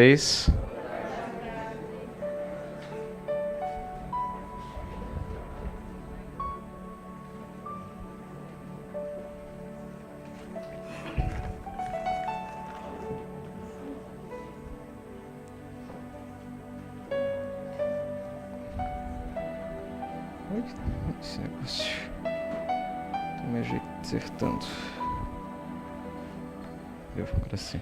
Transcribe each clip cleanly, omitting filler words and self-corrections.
vocês. Esse negócio. Tô me acertando. Agora sim.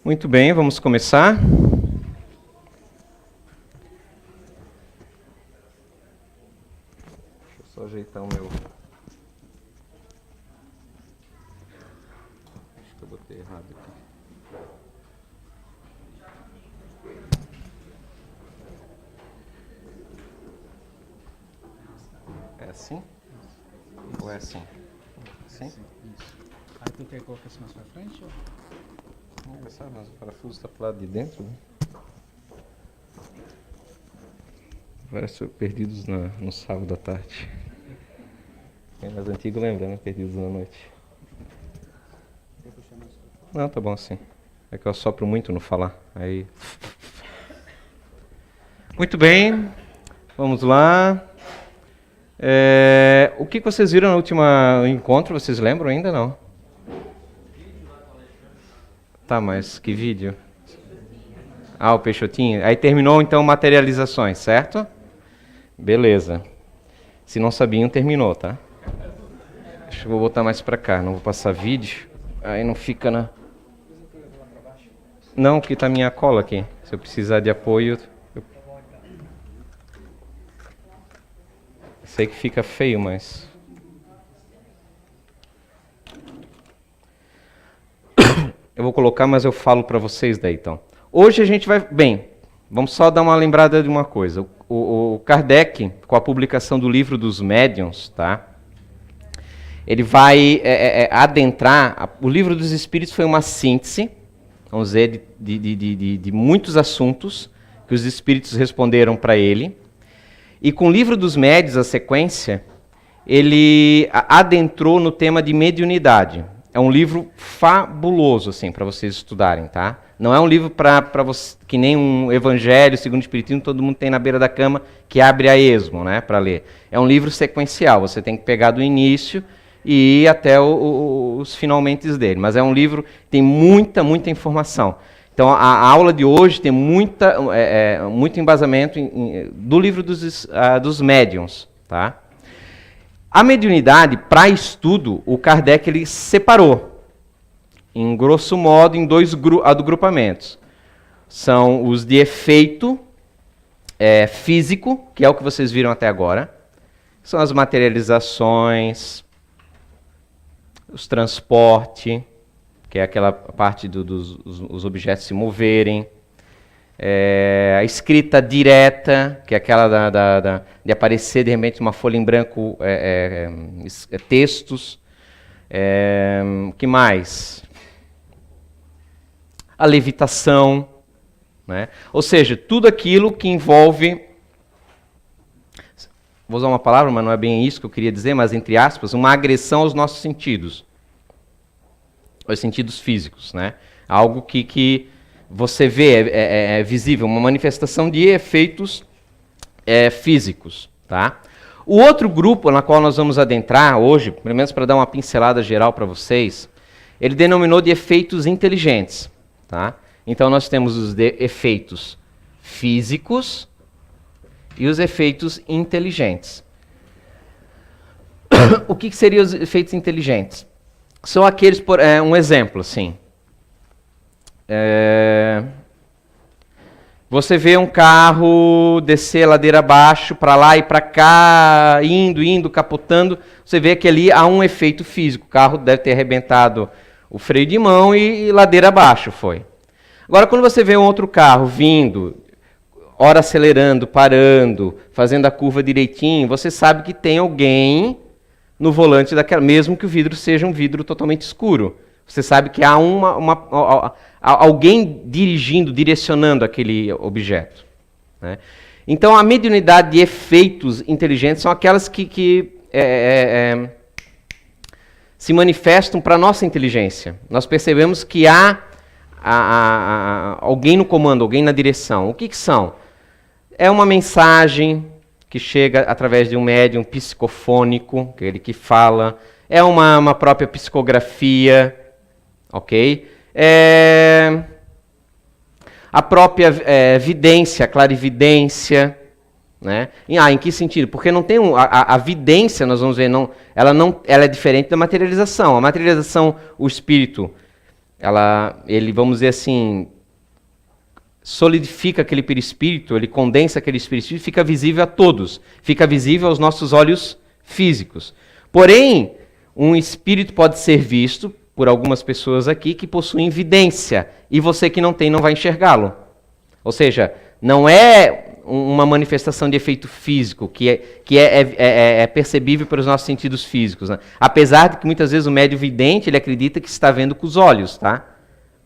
Muito bem, vamos começar. Deixa eu só ajeitar o meu. Acho que eu botei errado aqui. É assim? Ou é assim? Assim? Isso. Aí tu quer colocar assim mais pra frente? Ou? Não, sabe, mas o parafuso está pro lado de dentro, né? Parece Perdidos no sábado à tarde. Quem é mais antigo lembra, né? Perdidos na noite. Quer puxar mais pra fora? Não, tá bom assim. É que eu assopro muito no falar. Aí. Muito bem. Vamos lá. O que vocês viram no último encontro? Vocês lembram ainda, não? Tá, mas que vídeo? Ah, o Peixotinho. Aí terminou, então, materializações, certo? Beleza. Se não sabiam, terminou, tá? Acho que eu vou botar mais pra cá, não vou passar vídeo. Aí não fica na... Não, que tá minha cola aqui. Se eu precisar de apoio... Sei que fica feio, mas... Eu vou colocar, mas eu falo para vocês daí, então. Hoje a gente vai... Bem, vamos só dar uma lembrada de uma coisa. O Kardec, com a publicação do Livro dos Médiuns, tá? Ele vai adentrar... O Livro dos Espíritos foi uma síntese, vamos dizer, de muitos assuntos que os espíritos responderam para ele. E com o Livro dos Médiuns, a sequência, ele adentrou no tema de mediunidade. É um livro fabuloso, assim, para vocês estudarem, tá? Não é um livro para você, que nem um Evangelho segundo o Espiritismo, todo mundo tem na beira da cama, que abre a esmo, né, para ler. É um livro sequencial, você tem que pegar do início e ir até os finalmentes dele. Mas é um livro que tem muita informação. Então, a aula de hoje tem muito embasamento do Livro dos Médiuns, tá? A mediunidade, para estudo, o Kardec ele separou, em grosso modo, em dois agrupamentos. São os de efeito físico, que é o que vocês viram até agora. São as materializações, os transportes, que é aquela parte dos objetos se moverem. A escrita direta, que é aquela de aparecer de repente uma folha em branco, textos. O que mais? A levitação, né? Ou seja, tudo aquilo que envolve, vou usar uma palavra, mas não é bem isso que eu queria dizer, mas entre aspas, uma agressão aos nossos sentidos, aos sentidos físicos, né? Algo que você vê, é visível, uma manifestação de efeitos físicos, tá? O outro grupo na qual nós vamos adentrar hoje, pelo menos para dar uma pincelada geral para vocês, ele denominou de efeitos inteligentes, tá? Então nós temos os efeitos físicos e os efeitos inteligentes. O que seriam os efeitos inteligentes? São aqueles, um exemplo, assim. Você vê um carro descer a ladeira abaixo, para lá e para cá, indo, capotando. Você vê que ali há um efeito físico. O carro deve ter arrebentado o freio de mão e ladeira abaixo foi. Agora, quando você vê um outro carro vindo, ora acelerando, parando, fazendo a curva direitinho, você sabe que tem alguém no volante daquela, mesmo que o vidro seja um vidro totalmente escuro. Você sabe que há alguém direcionando aquele objeto, né? Então, a mediunidade de efeitos inteligentes são aquelas que se manifestam para a nossa inteligência. Nós percebemos que há alguém no comando, alguém na direção. O que são? É uma mensagem que chega através de um médium psicofônico, aquele que fala. É uma própria psicografia, ok? A própria vidência, a clarividência. Né? Em que sentido? Porque não tem a vidência, nós vamos ver, ela é diferente da materialização. A materialização, o espírito, ele, vamos dizer assim, solidifica aquele perispírito, ele condensa aquele perispírito e fica visível a todos, fica visível aos nossos olhos físicos. Porém, um espírito pode ser visto por algumas pessoas aqui que possuem vidência, e você que não tem não vai enxergá-lo. Ou seja, não é uma manifestação de efeito físico, que é percebível pelos nossos sentidos físicos. Né? Apesar de que muitas vezes o médium vidente ele acredita que está vendo com os olhos, tá?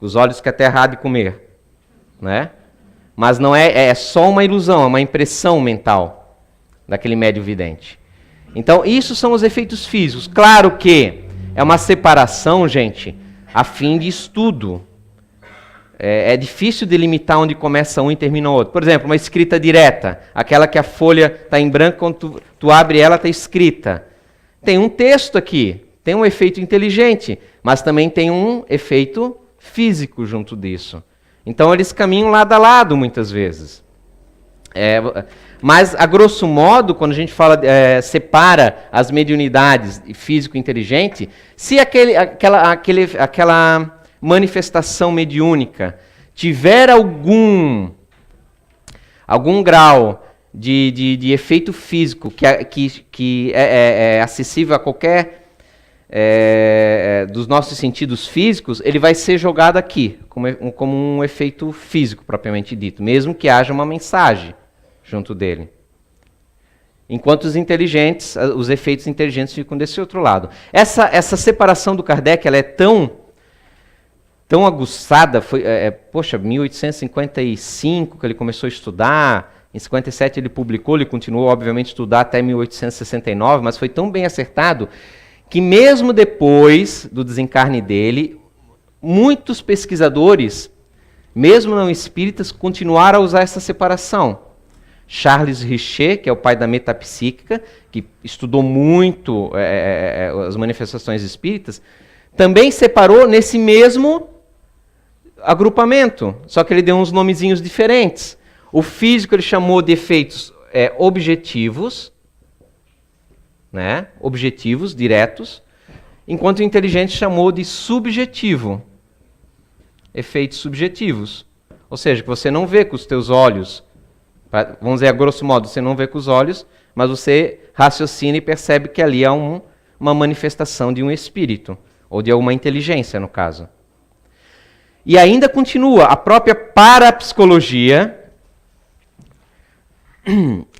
Os olhos que a terra há de comer. Né? Mas não é só uma ilusão, é uma impressão mental daquele médium vidente. Então, isso são os efeitos físicos. Claro que é uma separação, gente, a fim de estudo. É difícil delimitar onde começa um e termina o outro. Por exemplo, uma escrita direta, aquela que a folha está em branco, quando tu abre ela está escrita. Tem um texto aqui, tem um efeito inteligente, mas também tem um efeito físico junto disso. Então eles caminham lado a lado muitas vezes. Mas, a grosso modo, quando a gente fala, separa as mediunidades físico e inteligente, se aquela manifestação mediúnica tiver algum grau de efeito físico que é acessível a qualquer dos nossos sentidos físicos, ele vai ser jogado aqui, como um efeito físico propriamente dito, mesmo que haja uma mensagem junto dele. Enquanto os efeitos inteligentes ficam desse outro lado. Essa separação do Kardec, ela é tão aguçada, foi 1855 que ele começou a estudar, em 57 ele publicou, ele continuou obviamente a estudar até 1869, mas foi tão bem acertado que mesmo depois do desencarne dele, muitos pesquisadores, mesmo não espíritas, continuaram a usar essa separação. Charles Richer, que é o pai da metapsíquica, que estudou muito as manifestações espíritas, também separou nesse mesmo agrupamento, só que ele deu uns nomezinhos diferentes. O físico ele chamou de efeitos objetivos, né? Objetivos, diretos, enquanto o inteligente chamou de subjetivo, efeitos subjetivos. Ou seja, que você não vê com os teus olhos, vamos dizer a grosso modo, você não vê com os olhos, mas você raciocina e percebe que ali há uma manifestação de um espírito, ou de alguma inteligência, no caso. E ainda continua, a própria parapsicologia,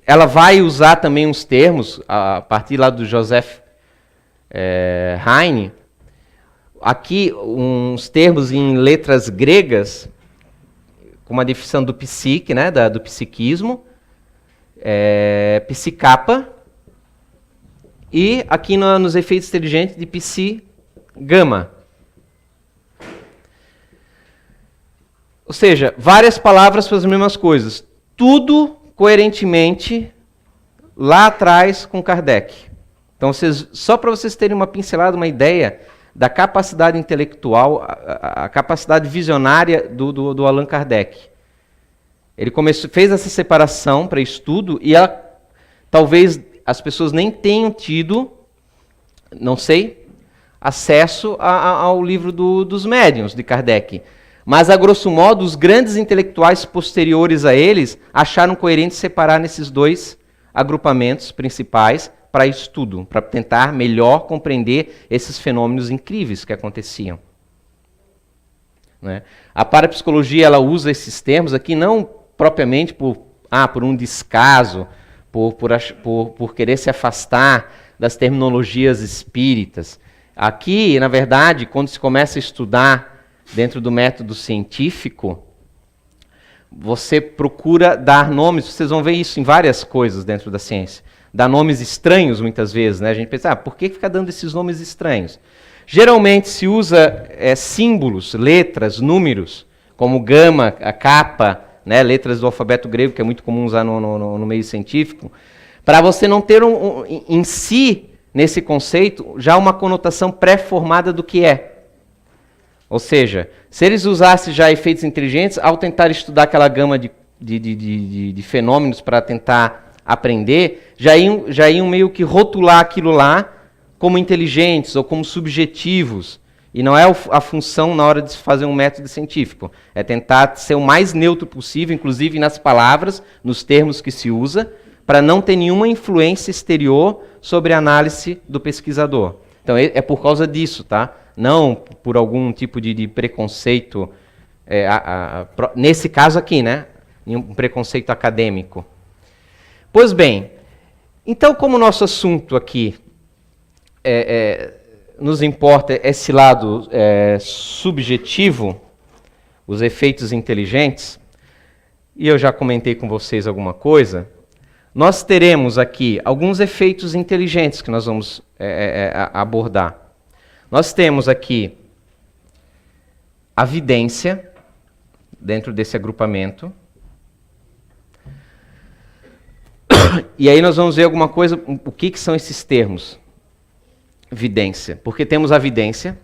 ela vai usar também uns termos, a partir lá do Joseph Heine, aqui uns termos em letras gregas, com uma definição do psique, né, do psiquismo, psicapa, e aqui nos efeitos inteligentes de psi-gama. Ou seja, várias palavras para as mesmas coisas. Tudo coerentemente lá atrás com Kardec. Então, só para vocês terem uma pincelada, uma ideia da capacidade intelectual, a capacidade visionária do Allan Kardec. Ele fez essa separação para estudo e talvez as pessoas nem tenham tido, não sei, acesso ao livro dos médiuns de Kardec. Mas, a grosso modo, os grandes intelectuais posteriores a eles acharam coerente separar nesses dois agrupamentos principais para estudo, para tentar melhor compreender esses fenômenos incríveis que aconteciam. Né? A parapsicologia ela usa esses termos aqui não propriamente por um descaso, por querer se afastar das terminologias espíritas. Aqui, na verdade, quando se começa a estudar dentro do método científico, você procura dar nomes, vocês vão ver isso em várias coisas dentro da ciência, dar nomes estranhos muitas vezes, né? A gente pensa, por que fica dando esses nomes estranhos? Geralmente se usa símbolos, letras, números, como gama, a kappa, né, letras do alfabeto grego, que é muito comum usar no meio científico, para você não ter em si, nesse conceito, já uma conotação pré-formada do que é. Ou seja, se eles usassem já efeitos inteligentes, ao tentar estudar aquela gama de fenômenos para tentar aprender, já iam meio que rotular aquilo lá como inteligentes ou como subjetivos. E não é a função na hora de se fazer um método científico. É tentar ser o mais neutro possível, inclusive nas palavras, nos termos que se usa, para não ter nenhuma influência exterior sobre a análise do pesquisador. Então é por causa disso, tá? Não por algum tipo de preconceito, nesse caso aqui, né? Um preconceito acadêmico. Pois bem, então como o nosso assunto aqui nos importa esse lado subjetivo, os efeitos inteligentes, e eu já comentei com vocês alguma coisa, nós teremos aqui alguns efeitos inteligentes que nós vamos abordar. Nós temos aqui a vidência, dentro desse agrupamento. E aí nós vamos ver alguma coisa, o que são esses termos. Vidência. Porque temos a vidência,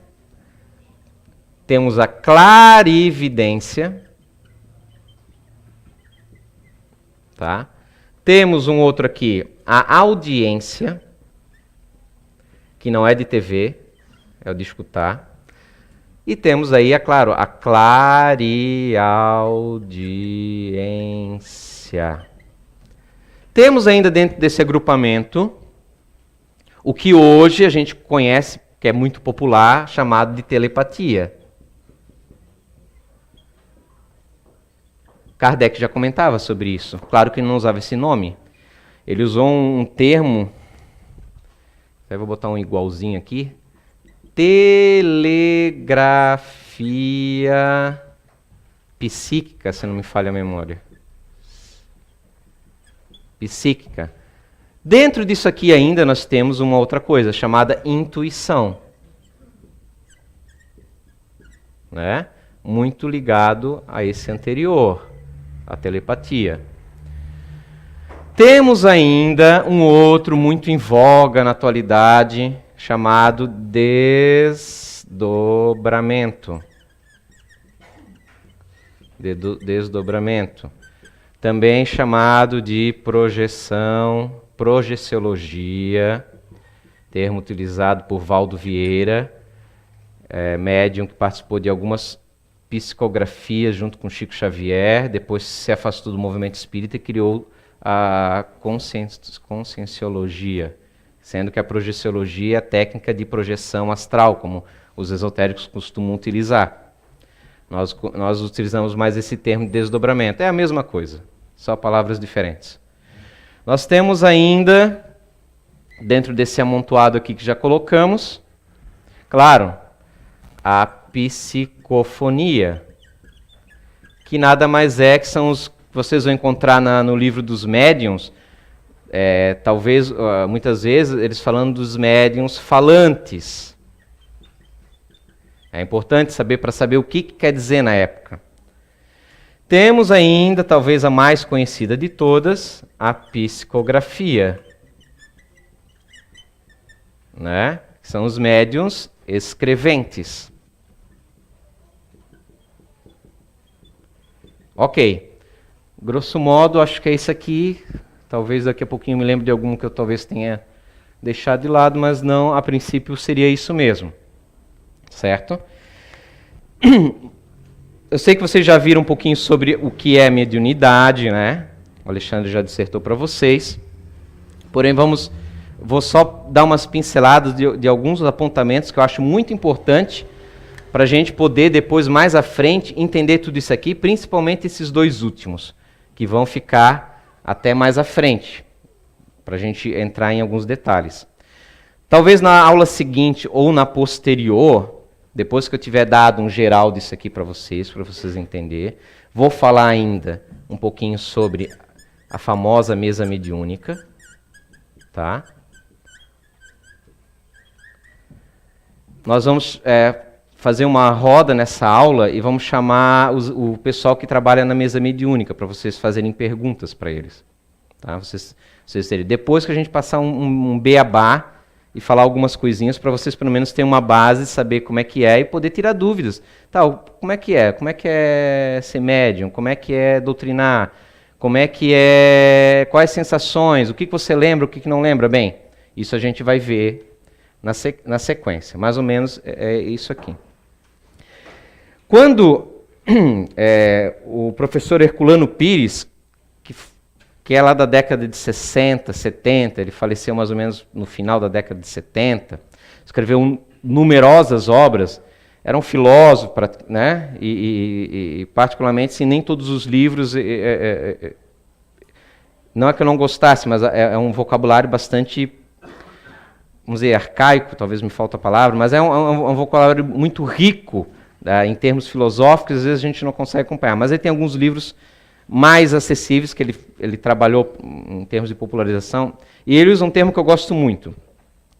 temos a clarividência, tá? Temos um outro aqui, a audiência, que não é de TV, é o de escutar. E temos aí, é claro, a clareaudiência. Temos ainda dentro desse agrupamento o que hoje a gente conhece, que é muito popular, chamado de telepatia. Kardec já comentava sobre isso. Claro que ele não usava esse nome. Ele usou um termo, eu vou botar um igualzinho aqui, telegrafia psíquica, se não me falha a memória. Psíquica. Dentro disso aqui ainda nós temos uma outra coisa, chamada intuição. Né? Muito ligado a esse anterior, a telepatia. Temos ainda um outro muito em voga na atualidade, chamado desdobramento. Desdobramento. Também chamado de projeção, projeciologia, termo utilizado por Valdo Vieira, médium que participou de algumas psicografias junto com Chico Xavier, depois se afastou do movimento espírita e criou a conscienciologia, sendo que a projeciologia é a técnica de projeção astral, como os esotéricos costumam utilizar. Nós utilizamos mais esse termo de desdobramento. É a mesma coisa, só palavras diferentes. Nós temos ainda, dentro desse amontoado aqui que já colocamos, claro, a psicofonia, que nada mais é que são os que vocês vão encontrar no livro dos médiuns, talvez, muitas vezes, eles falando dos médiuns falantes. É importante saber para saber o que quer dizer na época. Temos ainda, talvez a mais conhecida de todas, a psicografia, né? Que são os médiuns escreventes. Ok. Grosso modo, acho que é isso aqui. Talvez daqui a pouquinho me lembre de algum que eu talvez tenha deixado de lado, mas não, a princípio seria isso mesmo. Certo? Eu sei que vocês já viram um pouquinho sobre o que é mediunidade, né? O Alexandre já dissertou para vocês. Porém, vou só dar umas pinceladas de alguns apontamentos que eu acho muito importante para a gente poder depois, mais à frente, entender tudo isso aqui, principalmente esses dois últimos, que vão ficar até mais à frente, para a gente entrar em alguns detalhes. Talvez na aula seguinte ou na posterior, depois que eu tiver dado um geral disso aqui para vocês entenderem, vou falar ainda um pouquinho sobre a famosa mesa mediúnica, tá? nós vamos fazer uma roda nessa aula e vamos chamar o pessoal que trabalha na mesa mediúnica para vocês fazerem perguntas para eles. Tá? Vocês terem. Depois que a gente passar um beabá e falar algumas coisinhas para vocês pelo menos terem uma base, saber como é que é e poder tirar dúvidas. Tá, como é que é? Como é que é ser médium? Como é que é doutrinar? Como é que é... Quais sensações? O que você lembra, o que não lembra? Bem, isso a gente vai ver na sequência. Mais ou menos é isso aqui. Quando o professor Herculano Pires, que é lá da década de 60, 70, ele faleceu mais ou menos no final da década de 70, escreveu numerosas obras, era um filósofo, né? E particularmente, sim, nem todos os livros, não é que eu não gostasse, mas é um vocabulário bastante, vamos dizer, arcaico, talvez me falta a palavra, mas é um vocabulário muito rico, em termos filosóficos, às vezes a gente não consegue acompanhar, mas ele tem alguns livros mais acessíveis, que ele trabalhou em termos de popularização, e ele usa um termo que eu gosto muito,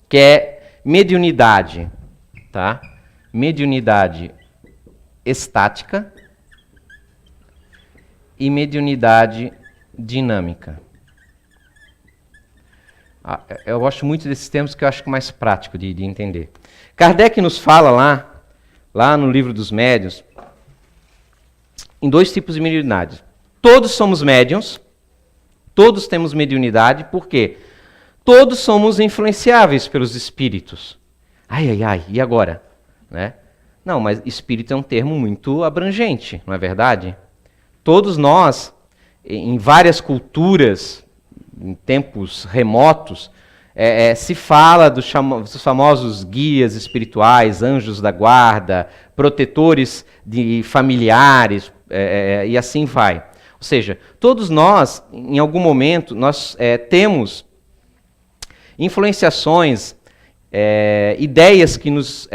que é mediunidade, tá? Mediunidade estática e mediunidade dinâmica. Eu gosto muito desses termos que eu acho mais prático de entender. Kardec nos fala lá no Livro dos Médiuns, em 2 tipos de mediunidade. Todos somos médiuns, todos temos mediunidade, por quê? Todos somos influenciáveis pelos espíritos. Ai, e agora? Né? Não, mas espírito é um termo muito abrangente, não é verdade? Todos nós, em várias culturas, em tempos remotos, se fala dos famosos guias espirituais, anjos da guarda, protetores de familiares, e assim vai. Ou seja, todos nós, em algum momento, nós temos influenciações, ideias que nos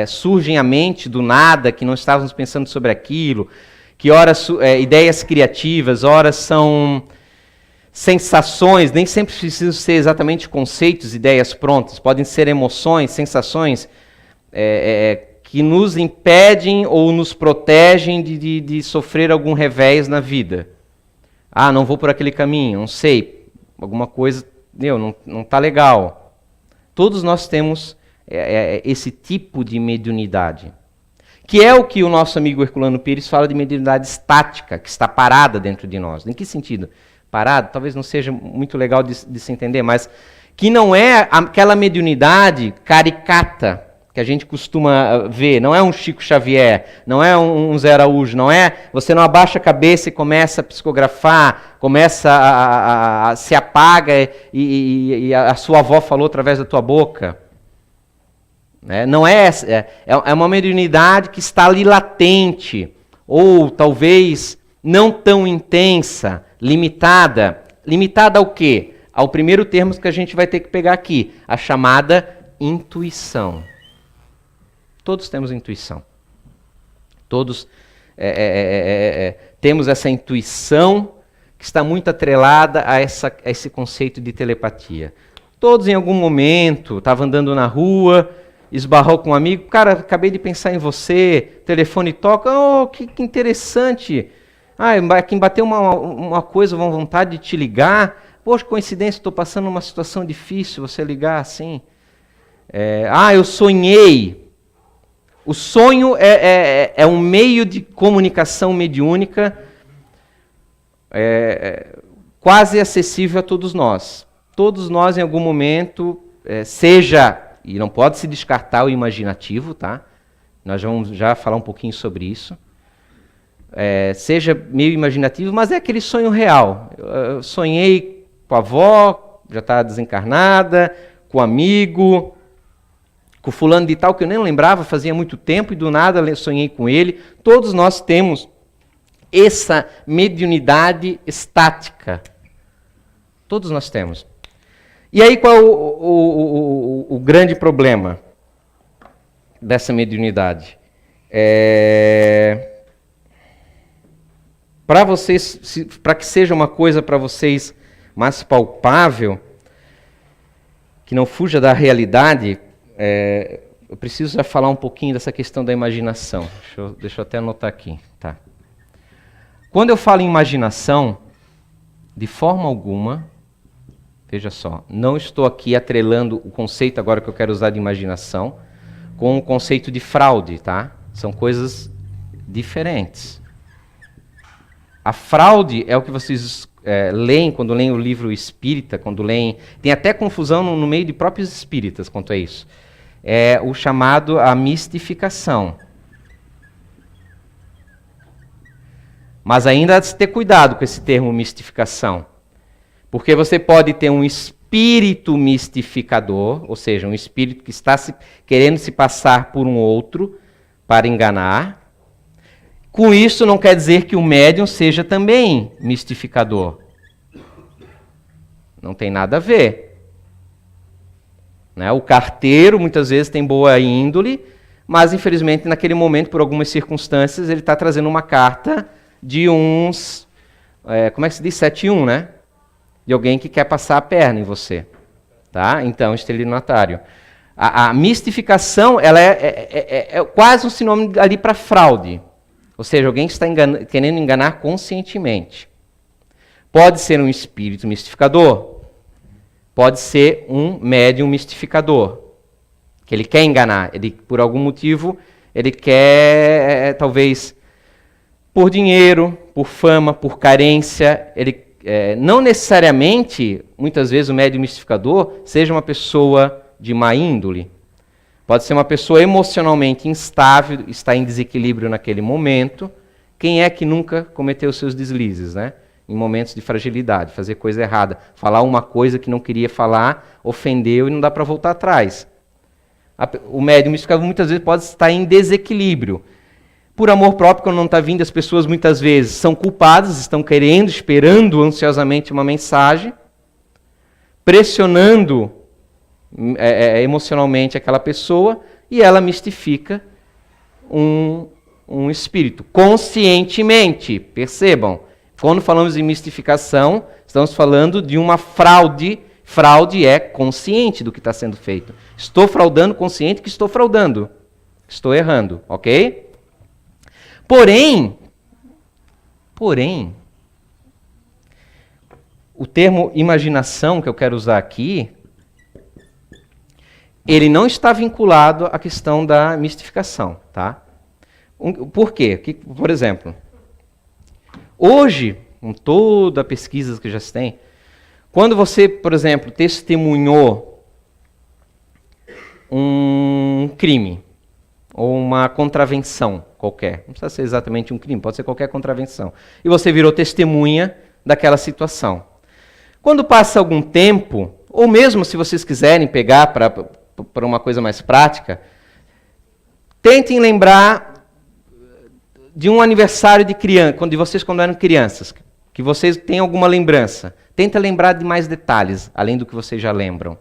surgem à mente do nada, que não estávamos pensando sobre aquilo, que horas ideias criativas, horas são sensações, nem sempre precisam ser exatamente conceitos, ideias prontas, podem ser emoções, sensações que nos impedem ou nos protegem de sofrer algum revés na vida. Ah, não vou por aquele caminho, não sei, alguma coisa, não está legal. Todos nós temos esse tipo de mediunidade, que é o que o nosso amigo Herculano Pires fala de mediunidade estática, que está parada dentro de nós. Em que sentido? Parado, talvez não seja muito legal de se entender, mas que não é aquela mediunidade caricata que a gente costuma ver, não é um Chico Xavier, não é um Zé Araújo, não é, você não abaixa a cabeça e começa a psicografar, começa a se apaga e a sua avó falou através da tua boca. Não é uma mediunidade que está ali latente, ou talvez não tão intensa, limitada. Limitada ao quê? Ao primeiro termo que a gente vai ter que pegar aqui, a chamada intuição. Todos temos intuição. Todos temos essa intuição que está muito atrelada a esse conceito de telepatia. Todos em algum momento, estava andando na rua, esbarrou com um amigo, cara, acabei de pensar em você, telefone toca, oh, que interessante. Quem bateu uma coisa, uma vontade de te ligar, poxa, coincidência, estou passando uma situação difícil, você ligar assim. Eu sonhei. O sonho é um meio de comunicação mediúnica quase acessível a todos nós. Todos nós, em algum momento, e não pode se descartar o imaginativo, tá? Nós vamos já falar um pouquinho sobre isso. Seja meio imaginativo, mas é aquele sonho real. Eu sonhei com a avó, já está desencarnada, com o amigo, com fulano de tal, que eu nem lembrava, fazia muito tempo, e do nada sonhei com ele. Todos nós temos essa mediunidade estática. Todos nós temos. E aí qual é o grande problema dessa mediunidade? Para que seja uma coisa para vocês mais palpável, que não fuja da realidade, eu preciso já falar um pouquinho dessa questão da imaginação. Deixa eu até anotar aqui. Tá. Quando eu falo em imaginação, de forma alguma, veja só, não estou aqui atrelando o conceito agora que eu quero usar de imaginação com o conceito de fraude, tá? São coisas diferentes. A fraude é o que vocês leem quando leem o livro espírita, quando leem... Tem até confusão no meio de próprios espíritas quanto a isso. É o chamado a mistificação. Mas ainda há de se ter cuidado com esse termo mistificação. Porque você pode ter um espírito mistificador, ou seja, um espírito que está querendo se passar por um outro para enganar. Com isso não quer dizer que o médium seja também mistificador. Não tem nada a ver. Né? O carteiro muitas vezes tem boa índole, mas infelizmente naquele momento, por algumas circunstâncias, ele está trazendo uma carta de uns, como é que se diz? 7-1, né? De alguém que quer passar a perna em você. Tá? Então, estelionatário. A mistificação ela é quase um sinônimo ali para fraude. Ou seja, alguém que está querendo enganar conscientemente. Pode ser um espírito mistificador. Pode ser um médium mistificador. Que ele quer enganar. Ele, por algum motivo, ele quer, talvez, por dinheiro, por fama, por carência. Ele, não necessariamente, muitas vezes, o médium mistificador seja uma pessoa de má índole. Pode ser uma pessoa emocionalmente instável, está em desequilíbrio naquele momento. Quem é que nunca cometeu seus deslizes, né? Em momentos de fragilidade, fazer coisa errada, falar uma coisa que não queria falar, ofendeu e não dá para voltar atrás. O médium mistificador muitas vezes pode estar em desequilíbrio. Por amor próprio, quando não está vindo, as pessoas muitas vezes são culpadas, estão querendo, esperando ansiosamente uma mensagem, pressionando emocionalmente aquela pessoa, e ela mistifica um espírito, conscientemente. Percebam, quando falamos em mistificação, estamos falando de uma fraude. Fraude é consciente do que está sendo feito. Estou fraudando, consciente que estou fraudando. Estou errando, ok? Porém, o termo imaginação que eu quero usar aqui, ele não está vinculado à questão da mistificação, tá? Por quê? Por exemplo, hoje, com toda a pesquisa que já se tem, quando você, por exemplo, testemunhou um crime ou uma contravenção qualquer, não precisa ser exatamente um crime, pode ser qualquer contravenção, e você virou testemunha daquela situação. Quando passa algum tempo, ou mesmo se vocês quiserem pegar para uma coisa mais prática, tentem lembrar de um aniversário de criança, de vocês quando eram crianças, que vocês têm alguma lembrança. Tenta lembrar de mais detalhes, além do que vocês já lembram.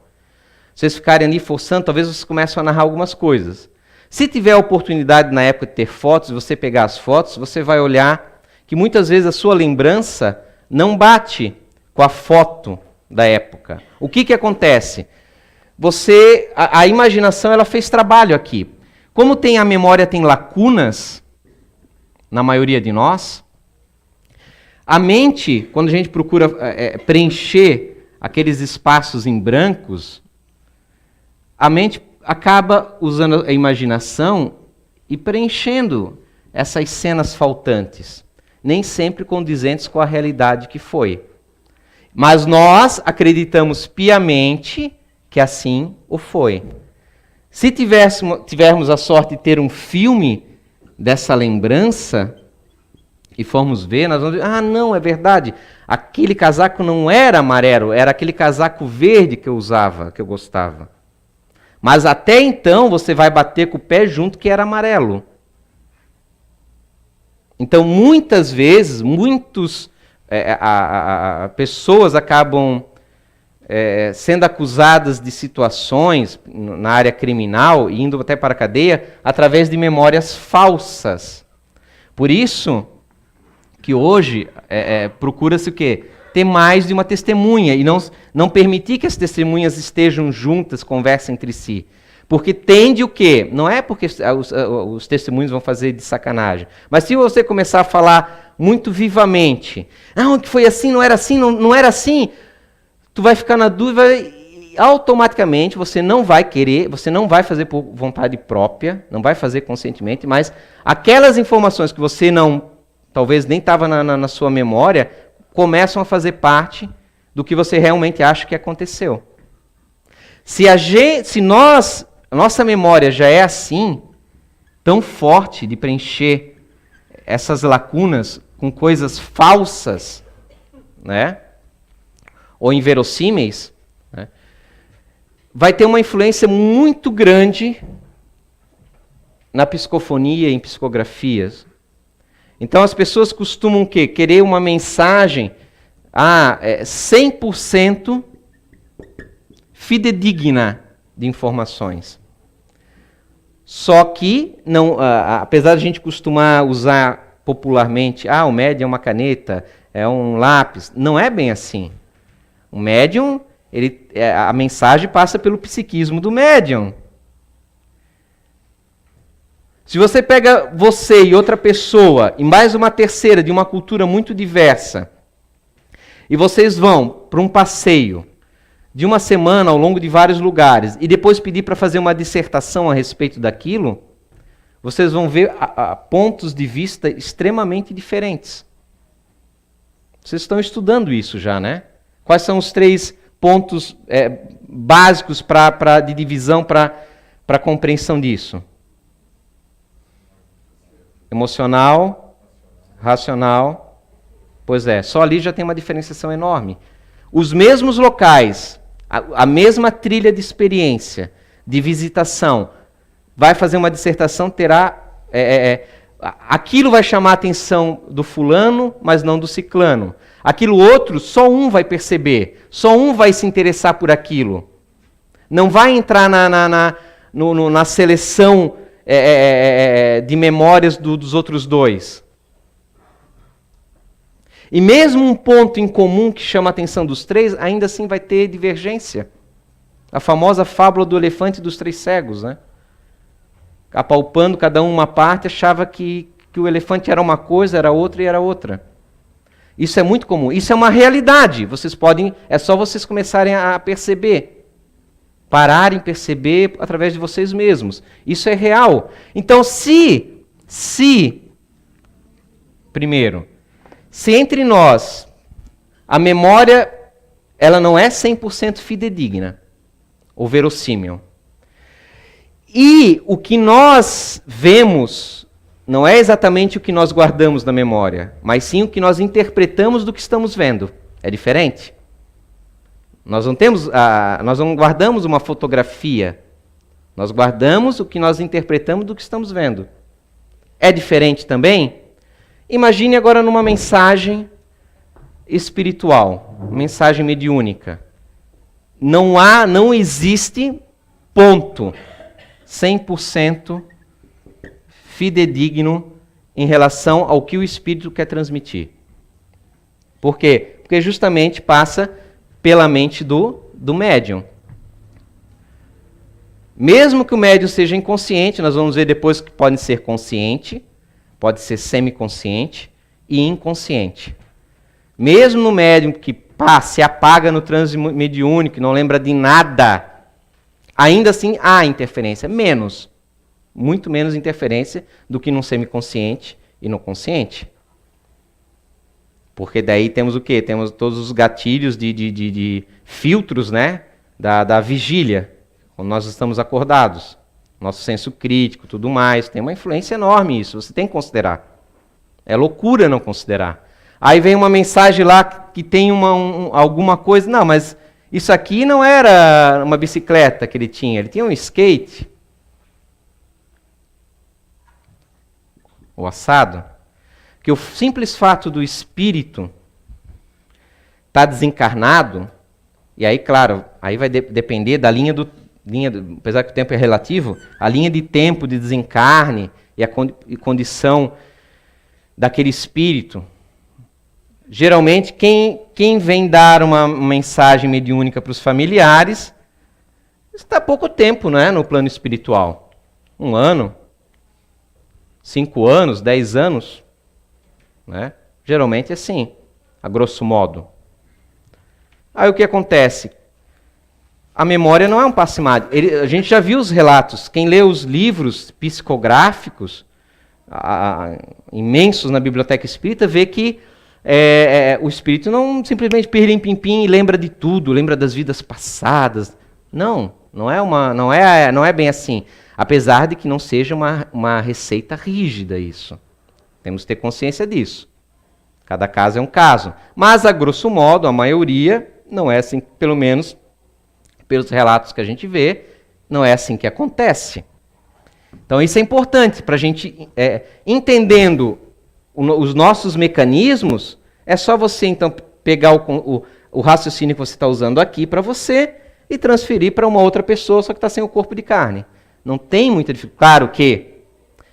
Vocês ficarem ali forçando, talvez vocês comecem a narrar algumas coisas. Se tiver a oportunidade na época de ter fotos, você pegar as fotos, você vai olhar que muitas vezes a sua lembrança não bate com a foto da época. O que acontece? A imaginação ela fez trabalho aqui. Como a memória tem lacunas, na maioria de nós, a mente, quando a gente procura preencher aqueles espaços em brancos, a mente acaba usando a imaginação e preenchendo essas cenas faltantes, nem sempre condizentes com a realidade que foi. Mas nós acreditamos piamente que assim o foi. Se tivermos a sorte de ter um filme dessa lembrança e formos ver, nós vamos dizer, não, é verdade, aquele casaco não era amarelo, era aquele casaco verde que eu usava, que eu gostava. Mas até então você vai bater com o pé junto que era amarelo. Então, muitas vezes, pessoas acabam sendo acusadas de situações na área criminal, indo até para a cadeia, através de memórias falsas. Por isso que hoje procura-se o quê? Ter mais de uma testemunha e não permitir que as testemunhas estejam juntas, conversem entre si. Porque tende o quê? Não é porque os testemunhos vão fazer de sacanagem. Mas se você começar a falar muito vivamente, que foi assim, não era assim, não era assim, tu vai ficar na dúvida e automaticamente você não vai querer, você não vai fazer por vontade própria, não vai fazer conscientemente, mas aquelas informações que você não, talvez nem estava na sua memória, começam a fazer parte do que você realmente acha que aconteceu. Se nossa memória já é assim, tão forte de preencher essas lacunas com coisas falsas, né? Ou inverossímeis, né? Vai ter uma influência muito grande na psicofonia e em psicografias. Então as pessoas costumam o quê? Querer uma mensagem 100% fidedigna de informações. Só que, apesar de a gente costumar usar popularmente, o médium é uma caneta, é um lápis, não é bem assim. O médium, a mensagem passa pelo psiquismo do médium. Se você pega você e outra pessoa, e mais uma terceira de uma cultura muito diversa, e vocês vão para um passeio de uma semana ao longo de vários lugares, e depois pedir para fazer uma dissertação a respeito daquilo, vocês vão ver pontos de vista extremamente diferentes. Vocês estão estudando isso já, né? Quais são os 3 pontos básicos de divisão para a compreensão disso? Emocional, racional. Pois é, só ali já tem uma diferenciação enorme. Os mesmos locais, a mesma trilha de experiência, de visitação, vai fazer uma dissertação, terá... aquilo vai chamar a atenção do fulano, mas não do ciclano. Aquilo outro, só um vai perceber, só um vai se interessar por aquilo. Não vai entrar na seleção de memórias dos outros 2. E mesmo um ponto em comum que chama a atenção dos 3, ainda assim vai ter divergência. A famosa fábula do elefante e dos 3 cegos, né? Apalpando cada um uma parte, achava que o elefante era uma coisa, era outra e era outra. Isso é muito comum. Isso é uma realidade. É só vocês começarem a perceber. Pararem, perceber através de vocês mesmos. Isso é real. Então, primeiro, se entre nós a memória ela não é 100% fidedigna ou verossímil, e o que nós vemos não é exatamente o que nós guardamos na memória, mas sim o que nós interpretamos do que estamos vendo. É diferente. Nós não guardamos uma fotografia, nós guardamos o que nós interpretamos do que estamos vendo. É diferente também? Imagine agora numa mensagem espiritual, mensagem mediúnica. Não existe ponto 100% fidedigno em relação ao que o espírito quer transmitir. Por quê? Porque justamente passa pela mente do médium. Mesmo que o médium seja inconsciente, nós vamos ver depois que pode ser consciente, pode ser semiconsciente e inconsciente. Mesmo no médium que se apaga no transe mediúnico, não lembra de nada, ainda assim há interferência. Muito menos interferência do que no semiconsciente e no consciente. Porque daí temos o quê? Temos todos os gatilhos de filtros, né? da vigília, quando nós estamos acordados. Nosso senso crítico, tudo mais. Tem uma influência enorme isso, você tem que considerar. É loucura não considerar. Aí vem uma mensagem lá que tem alguma coisa. Não, mas isso aqui não era uma bicicleta que ele tinha um skate. O assado. Que o simples fato do espírito estar desencarnado, e aí, claro, aí vai depender da apesar que o tempo é relativo, a linha de tempo de desencarne e a condição daquele espírito. Geralmente, quem vem dar uma mensagem mediúnica para os familiares está há pouco tempo, não é, no plano espiritual. 1 ano, 5 anos, 10 anos, né? Geralmente é assim, a grosso modo. Aí o que acontece? A memória não é um passe mágico. A gente já viu os relatos. Quem lê os livros psicográficos, imensos na biblioteca espírita, vê que o espírito não simplesmente pirlim-pim-pim e lembra de tudo, lembra das vidas passadas. Não é bem assim. Apesar de que não seja uma receita rígida isso. Temos que ter consciência disso. Cada caso é um caso. Mas, a grosso modo, a maioria não é assim, pelo menos pelos relatos que a gente vê, não é assim que acontece. Então isso é importante para a gente, entendendo os nossos mecanismos, é só você então pegar o raciocínio que você está usando aqui para você e transferir para uma outra pessoa, só que está sem o corpo de carne. Não tem muita dificuldade. Claro que,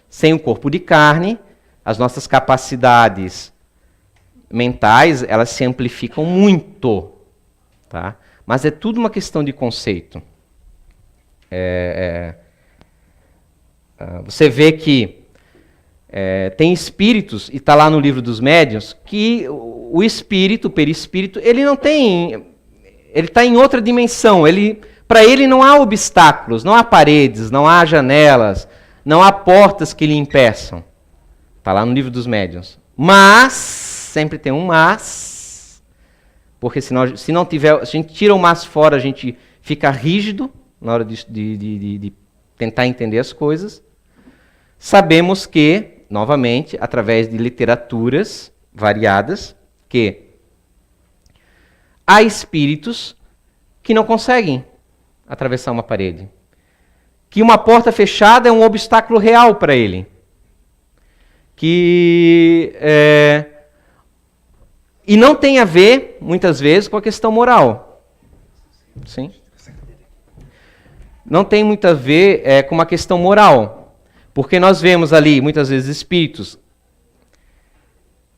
sem o corpo de carne, as nossas capacidades mentais, elas se amplificam muito, tá? Mas é tudo uma questão de conceito. Você vê que tem espíritos, e está lá no livro dos médiuns, que o espírito, o perispírito, ele não tem... Ele está em outra dimensão. Para ele não há obstáculos, não há paredes, não há janelas, não há portas que lhe impeçam. Está lá no livro dos médiuns. Mas, sempre tem um mas... Porque se não tiver, se a gente tira o mas fora, a gente fica rígido na hora de tentar entender as coisas. Sabemos que, novamente, através de literaturas variadas, que há espíritos que não conseguem atravessar uma parede. Que uma porta fechada é um obstáculo real para ele. E não tem a ver, muitas vezes, com a questão moral. Sim? Não tem muito a ver com uma questão moral. Porque nós vemos ali, muitas vezes, espíritos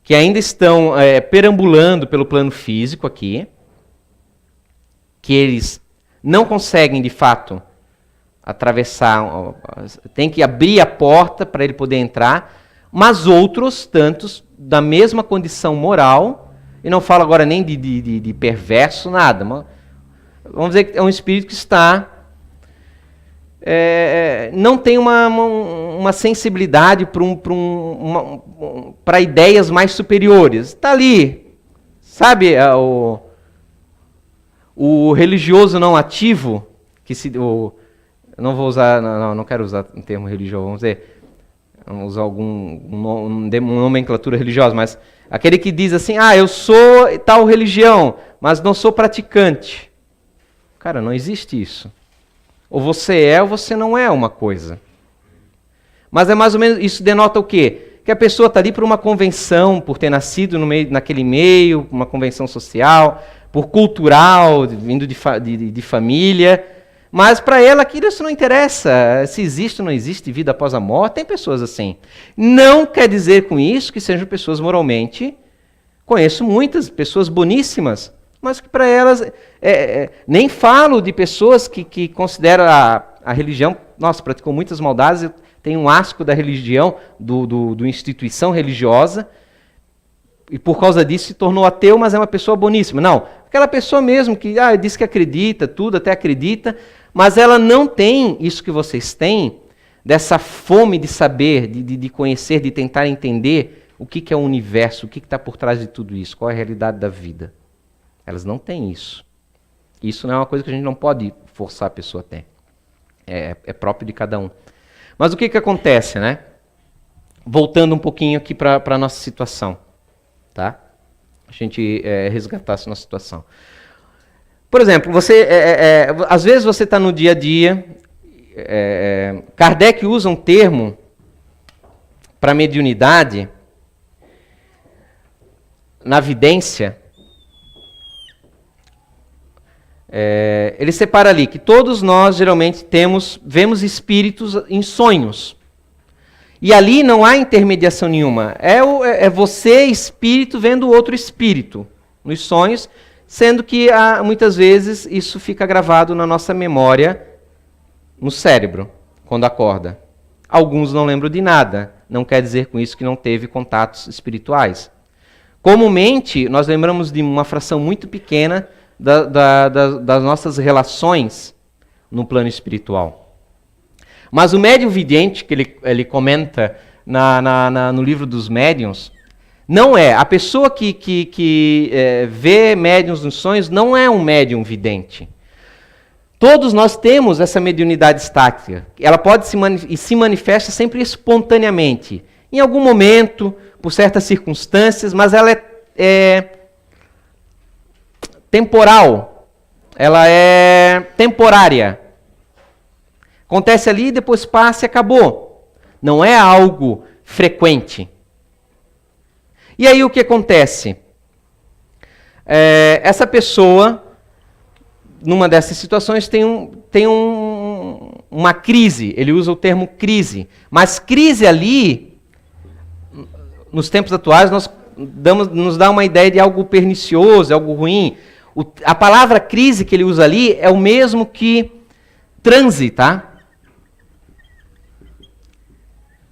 que ainda estão perambulando pelo plano físico aqui, que eles não conseguem, de fato, atravessar, tem que abrir a porta para ele poder entrar, mas outros, tantos, da mesma condição moral... E não falo agora nem de perverso, nada. Mas vamos dizer que é um espírito que está... não tem uma sensibilidade para ideias mais superiores. Está ali. Sabe o religioso não ativo? Não vou usar... Não quero usar um termo religioso. Vamos usar uma nomenclatura religiosa, mas... Aquele que diz assim, eu sou tal religião, mas não sou praticante. Cara, não existe isso. Ou você é ou você não é uma coisa. Mas é mais ou menos, isso denota o quê? Que a pessoa está ali por uma convenção, por ter nascido naquele meio, uma convenção social, por cultural, vindo de família. Mas para ela aquilo isso não interessa. Se existe ou não existe vida após a morte, tem pessoas assim. Não quer dizer com isso que sejam pessoas moralmente... Conheço muitas pessoas boníssimas, mas que para elas... nem falo de pessoas que consideram a religião... Nossa, praticou muitas maldades, tem um asco da religião, do instituição religiosa, e por causa disso se tornou ateu, mas é uma pessoa boníssima. Não, aquela pessoa mesmo que diz que acredita, tudo, até acredita... Mas ela não tem isso que vocês têm, dessa fome de saber, de conhecer, de tentar entender o que é o universo, o que está por trás de tudo isso, qual é a realidade da vida. Elas não têm isso. Isso não é uma coisa que a gente não pode forçar a pessoa a ter. É próprio de cada um. Mas o que acontece, né? Voltando um pouquinho aqui para a nossa situação. Tá? A gente resgatar essa nossa situação. Por exemplo, às vezes você está no dia a dia, Kardec usa um termo para mediunidade, na vidência, ele separa ali que todos nós geralmente vemos espíritos em sonhos. E ali não há intermediação nenhuma. É você, espírito, vendo outro espírito nos sonhos, sendo que muitas vezes isso fica gravado na nossa memória no cérebro quando acorda. Alguns não lembram de nada. Não quer dizer com isso que não teve contatos espirituais. Comumente, nós lembramos de uma fração muito pequena das nossas relações no plano espiritual. Mas o médium vidente, que ele comenta no livro dos médiuns, não é. A pessoa que vê médiuns nos sonhos não é um médium vidente. Todos nós temos essa mediunidade estática. Ela pode se manifesta sempre espontaneamente. Em algum momento, por certas circunstâncias, mas ela é temporal. Ela é temporária. Acontece ali, depois passa e acabou. Não é algo frequente. E aí o que acontece? Essa pessoa, numa dessas situações, tem uma crise. Ele usa o termo crise. Mas crise ali, nos tempos atuais, nos dá uma ideia de algo pernicioso, algo ruim. A palavra crise que ele usa ali é o mesmo que transe, tá?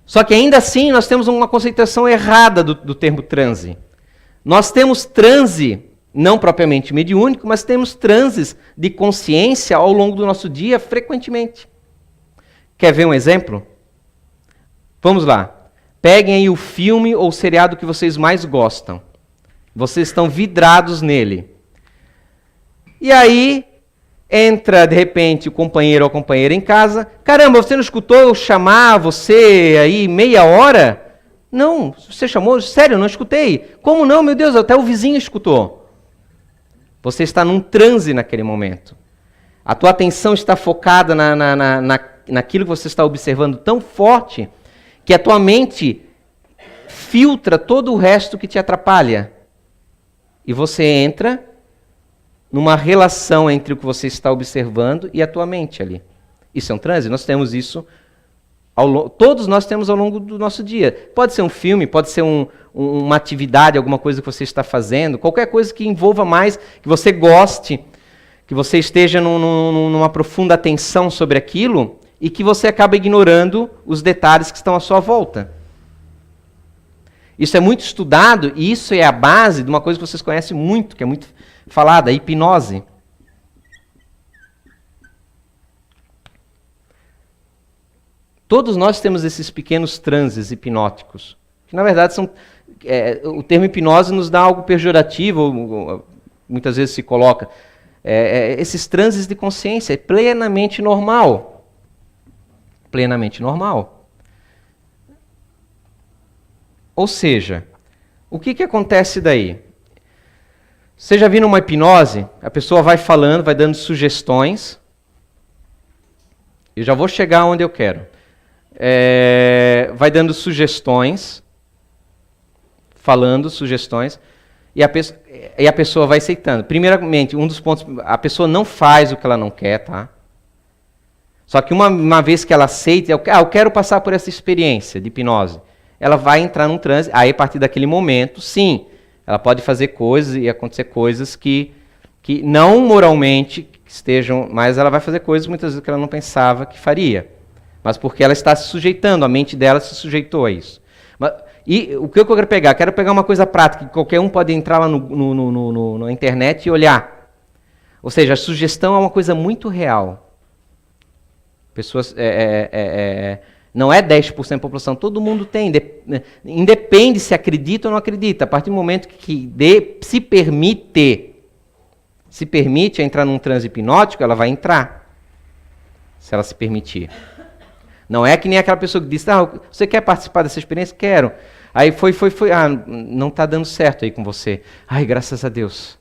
Só que ainda assim nós temos uma conceituação errada do termo transe. Nós temos transe, não propriamente mediúnico, mas temos transes de consciência ao longo do nosso dia frequentemente. Quer ver um exemplo? Vamos lá. Peguem aí o filme ou o seriado que vocês mais gostam. Vocês estão vidrados nele. E aí entra, de repente, o companheiro ou a companheira em casa. Caramba, você não escutou eu chamar você aí meia hora? Não, você chamou? Sério, eu não escutei. Como não, meu Deus, até o vizinho escutou. Você está num transe naquele momento. A tua atenção está focada naquilo que você está observando tão forte que a tua mente filtra todo o resto que te atrapalha. E você entra numa relação entre o que você está observando e a tua mente ali. Isso é um transe? Nós temos isso, todos nós temos ao longo do nosso dia. Pode ser um filme, pode ser uma atividade, alguma coisa que você está fazendo, qualquer coisa que envolva mais, que você goste, que você esteja numa profunda atenção sobre aquilo e que você acaba ignorando os detalhes que estão à sua volta. Isso é muito estudado e isso é a base de uma coisa que vocês conhecem muito, que é muito falada, a hipnose. Todos nós temos esses pequenos transes hipnóticos, que na verdade são... o termo hipnose nos dá algo pejorativo, muitas vezes se coloca. Esses transes de consciência, é plenamente normal. Plenamente normal. Ou seja, o que acontece daí? Você já viu numa hipnose, a pessoa vai falando, vai dando sugestões. Eu já vou chegar onde eu quero. Vai dando sugestões, falando sugestões, e a pessoa vai aceitando. Primeiramente, um dos pontos, a pessoa não faz o que ela não quer, tá? Só que uma vez que ela aceita, eu quero passar por essa experiência de hipnose, ela vai entrar num transe, aí a partir daquele momento, sim, ela pode fazer coisas e acontecer coisas que não moralmente estejam, mas ela vai fazer coisas muitas vezes que ela não pensava que faria. Mas porque ela está se sujeitando, a mente dela se sujeitou a isso. E o que eu quero pegar? Quero pegar uma coisa prática, que qualquer um pode entrar lá na internet e olhar. Ou seja, a sugestão é uma coisa muito real. Pessoas... não é 10% da população, todo mundo tem. Independe se acredita ou não acredita. A partir do momento que se permite entrar num transe hipnótico, ela vai entrar. Se ela se permitir. Não é que nem aquela pessoa que diz, você quer participar dessa experiência? Quero. Aí foi. Não está dando certo aí com você. Ai, graças a Deus.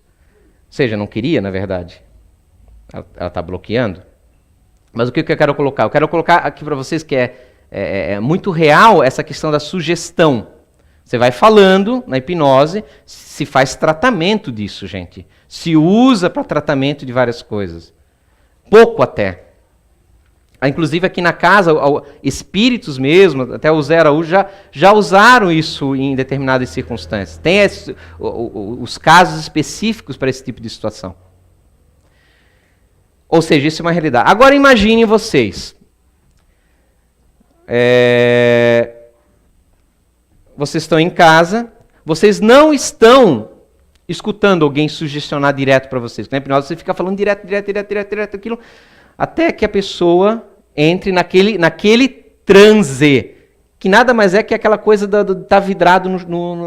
Ou seja, não queria, na verdade. Ela está bloqueando. Mas o que eu quero colocar? Eu quero colocar aqui para vocês que é muito real essa questão da sugestão. Você vai falando na hipnose, se faz tratamento disso, gente. Se usa para tratamento de várias coisas. Pouco até. Inclusive aqui na casa, espíritos mesmo, até o Zé Araújo já usaram isso em determinadas circunstâncias. Tem os casos específicos para esse tipo de situação. Ou seja, isso é uma realidade. Agora imaginem vocês, Vocês estão em casa, vocês não estão escutando alguém sugestionar direto para vocês. Na hipnose você fica falando direto, aquilo, até que a pessoa entre naquele transe, que nada mais é que aquela coisa de estar vidrado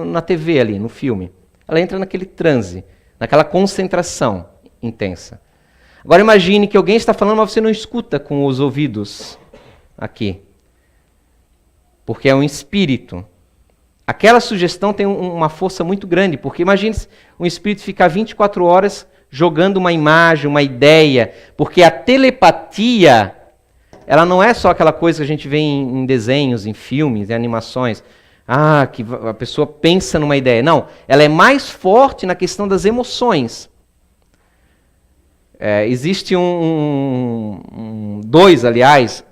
na TV ali, no filme. Ela entra naquele transe, naquela concentração intensa. Agora imagine que alguém está falando, mas você não escuta com os ouvidos aqui. Porque é um espírito. Aquela sugestão tem uma força muito grande, porque imagine um espírito ficar 24 horas jogando uma imagem, uma ideia, porque a telepatia, ela não é só aquela coisa que a gente vê em desenhos, em filmes, em animações, que a pessoa pensa numa ideia. Não, ela é mais forte na questão das emoções. Existe dois, aliás,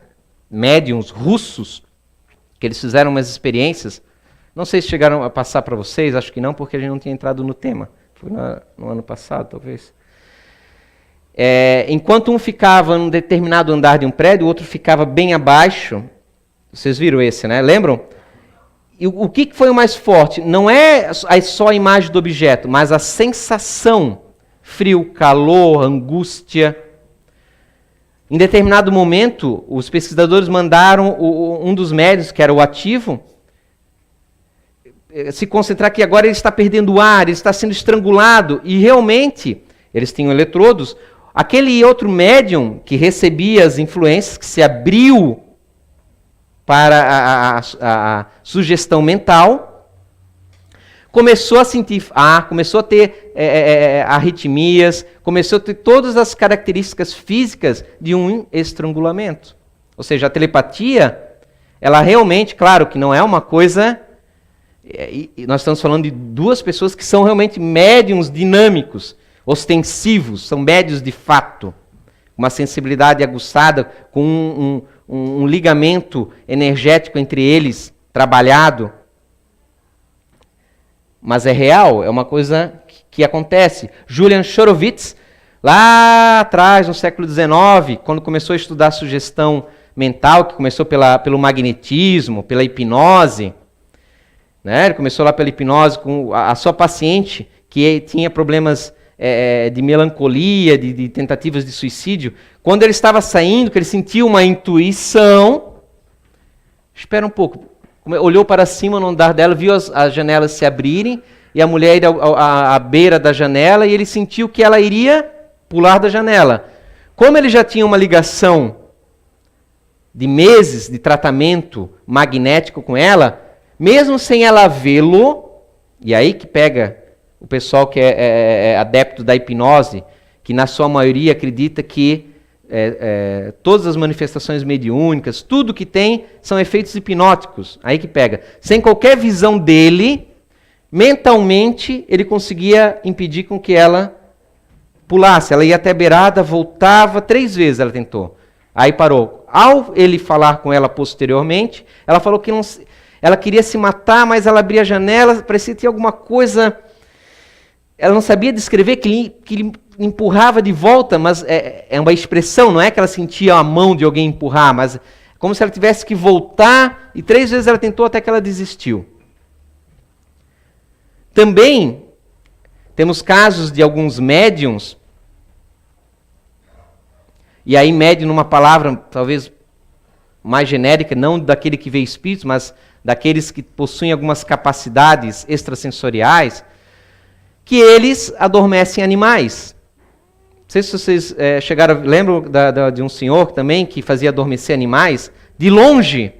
médiums russos, que eles fizeram umas experiências. Não sei se chegaram a passar para vocês, acho que não, porque a gente não tinha entrado no tema. Foi no ano passado, talvez. Enquanto um ficava num determinado andar de um prédio, o outro ficava bem abaixo. Vocês viram esse, né? Lembram? E o que foi o mais forte? Não é só a imagem do objeto, mas a sensação. Frio, calor, angústia. Em determinado momento, os pesquisadores mandaram um dos médiuns, que era o ativo, se concentrar que agora ele está perdendo o ar, ele está sendo estrangulado, e realmente, eles tinham eletrodos, aquele outro médium que recebia as influências, que se abriu para a sugestão mental, começou a sentir, começou a ter arritmias, começou a ter todas as características físicas de um estrangulamento. Ou seja, a telepatia, ela realmente, claro que não é uma coisa... nós estamos falando de duas pessoas que são realmente médiums dinâmicos, ostensivos, são médiums de fato, uma sensibilidade aguçada, com um ligamento energético entre eles, trabalhado. Mas é real, é uma coisa que acontece. Julian Horowitz, lá atrás, no século XIX, quando começou a estudar sugestão mental, que começou pelo magnetismo, pela hipnose, né? Ele começou lá pela hipnose com a sua paciente, que tinha problemas de melancolia, de tentativas de suicídio. Quando ele estava saindo, que ele sentiu uma intuição, espera um pouco, olhou para cima no andar dela, viu as janelas se abrirem, e a mulher ir à beira da janela, e ele sentiu que ela iria pular da janela. Como ele já tinha uma ligação de meses de tratamento magnético com ela, mesmo sem ela vê-lo, e aí que pega o pessoal que é adepto da hipnose, que na sua maioria acredita que todas as manifestações mediúnicas, tudo que tem, são efeitos hipnóticos. Aí que pega. Sem qualquer visão dele, mentalmente, ele conseguia impedir com que ela pulasse. Ela ia até a beirada, voltava, 3 vezes ela tentou. Aí parou. Ao ele falar com ela posteriormente, ela falou que ela queria se matar, mas ela abria a janela, parecia ter alguma coisa... Ela não sabia descrever, que lhe empurrava de volta, mas é uma expressão, não é que ela sentia a mão de alguém empurrar, mas como se ela tivesse que voltar, e 3 vezes ela tentou até que ela desistiu. Também temos casos de alguns médiums, e aí médium numa palavra talvez mais genérica, não daquele que vê espíritos, mas daqueles que possuem algumas capacidades extrasensoriais, que eles adormecem animais. Não sei se vocês chegaram, lembram de um senhor também que fazia adormecer animais de longe.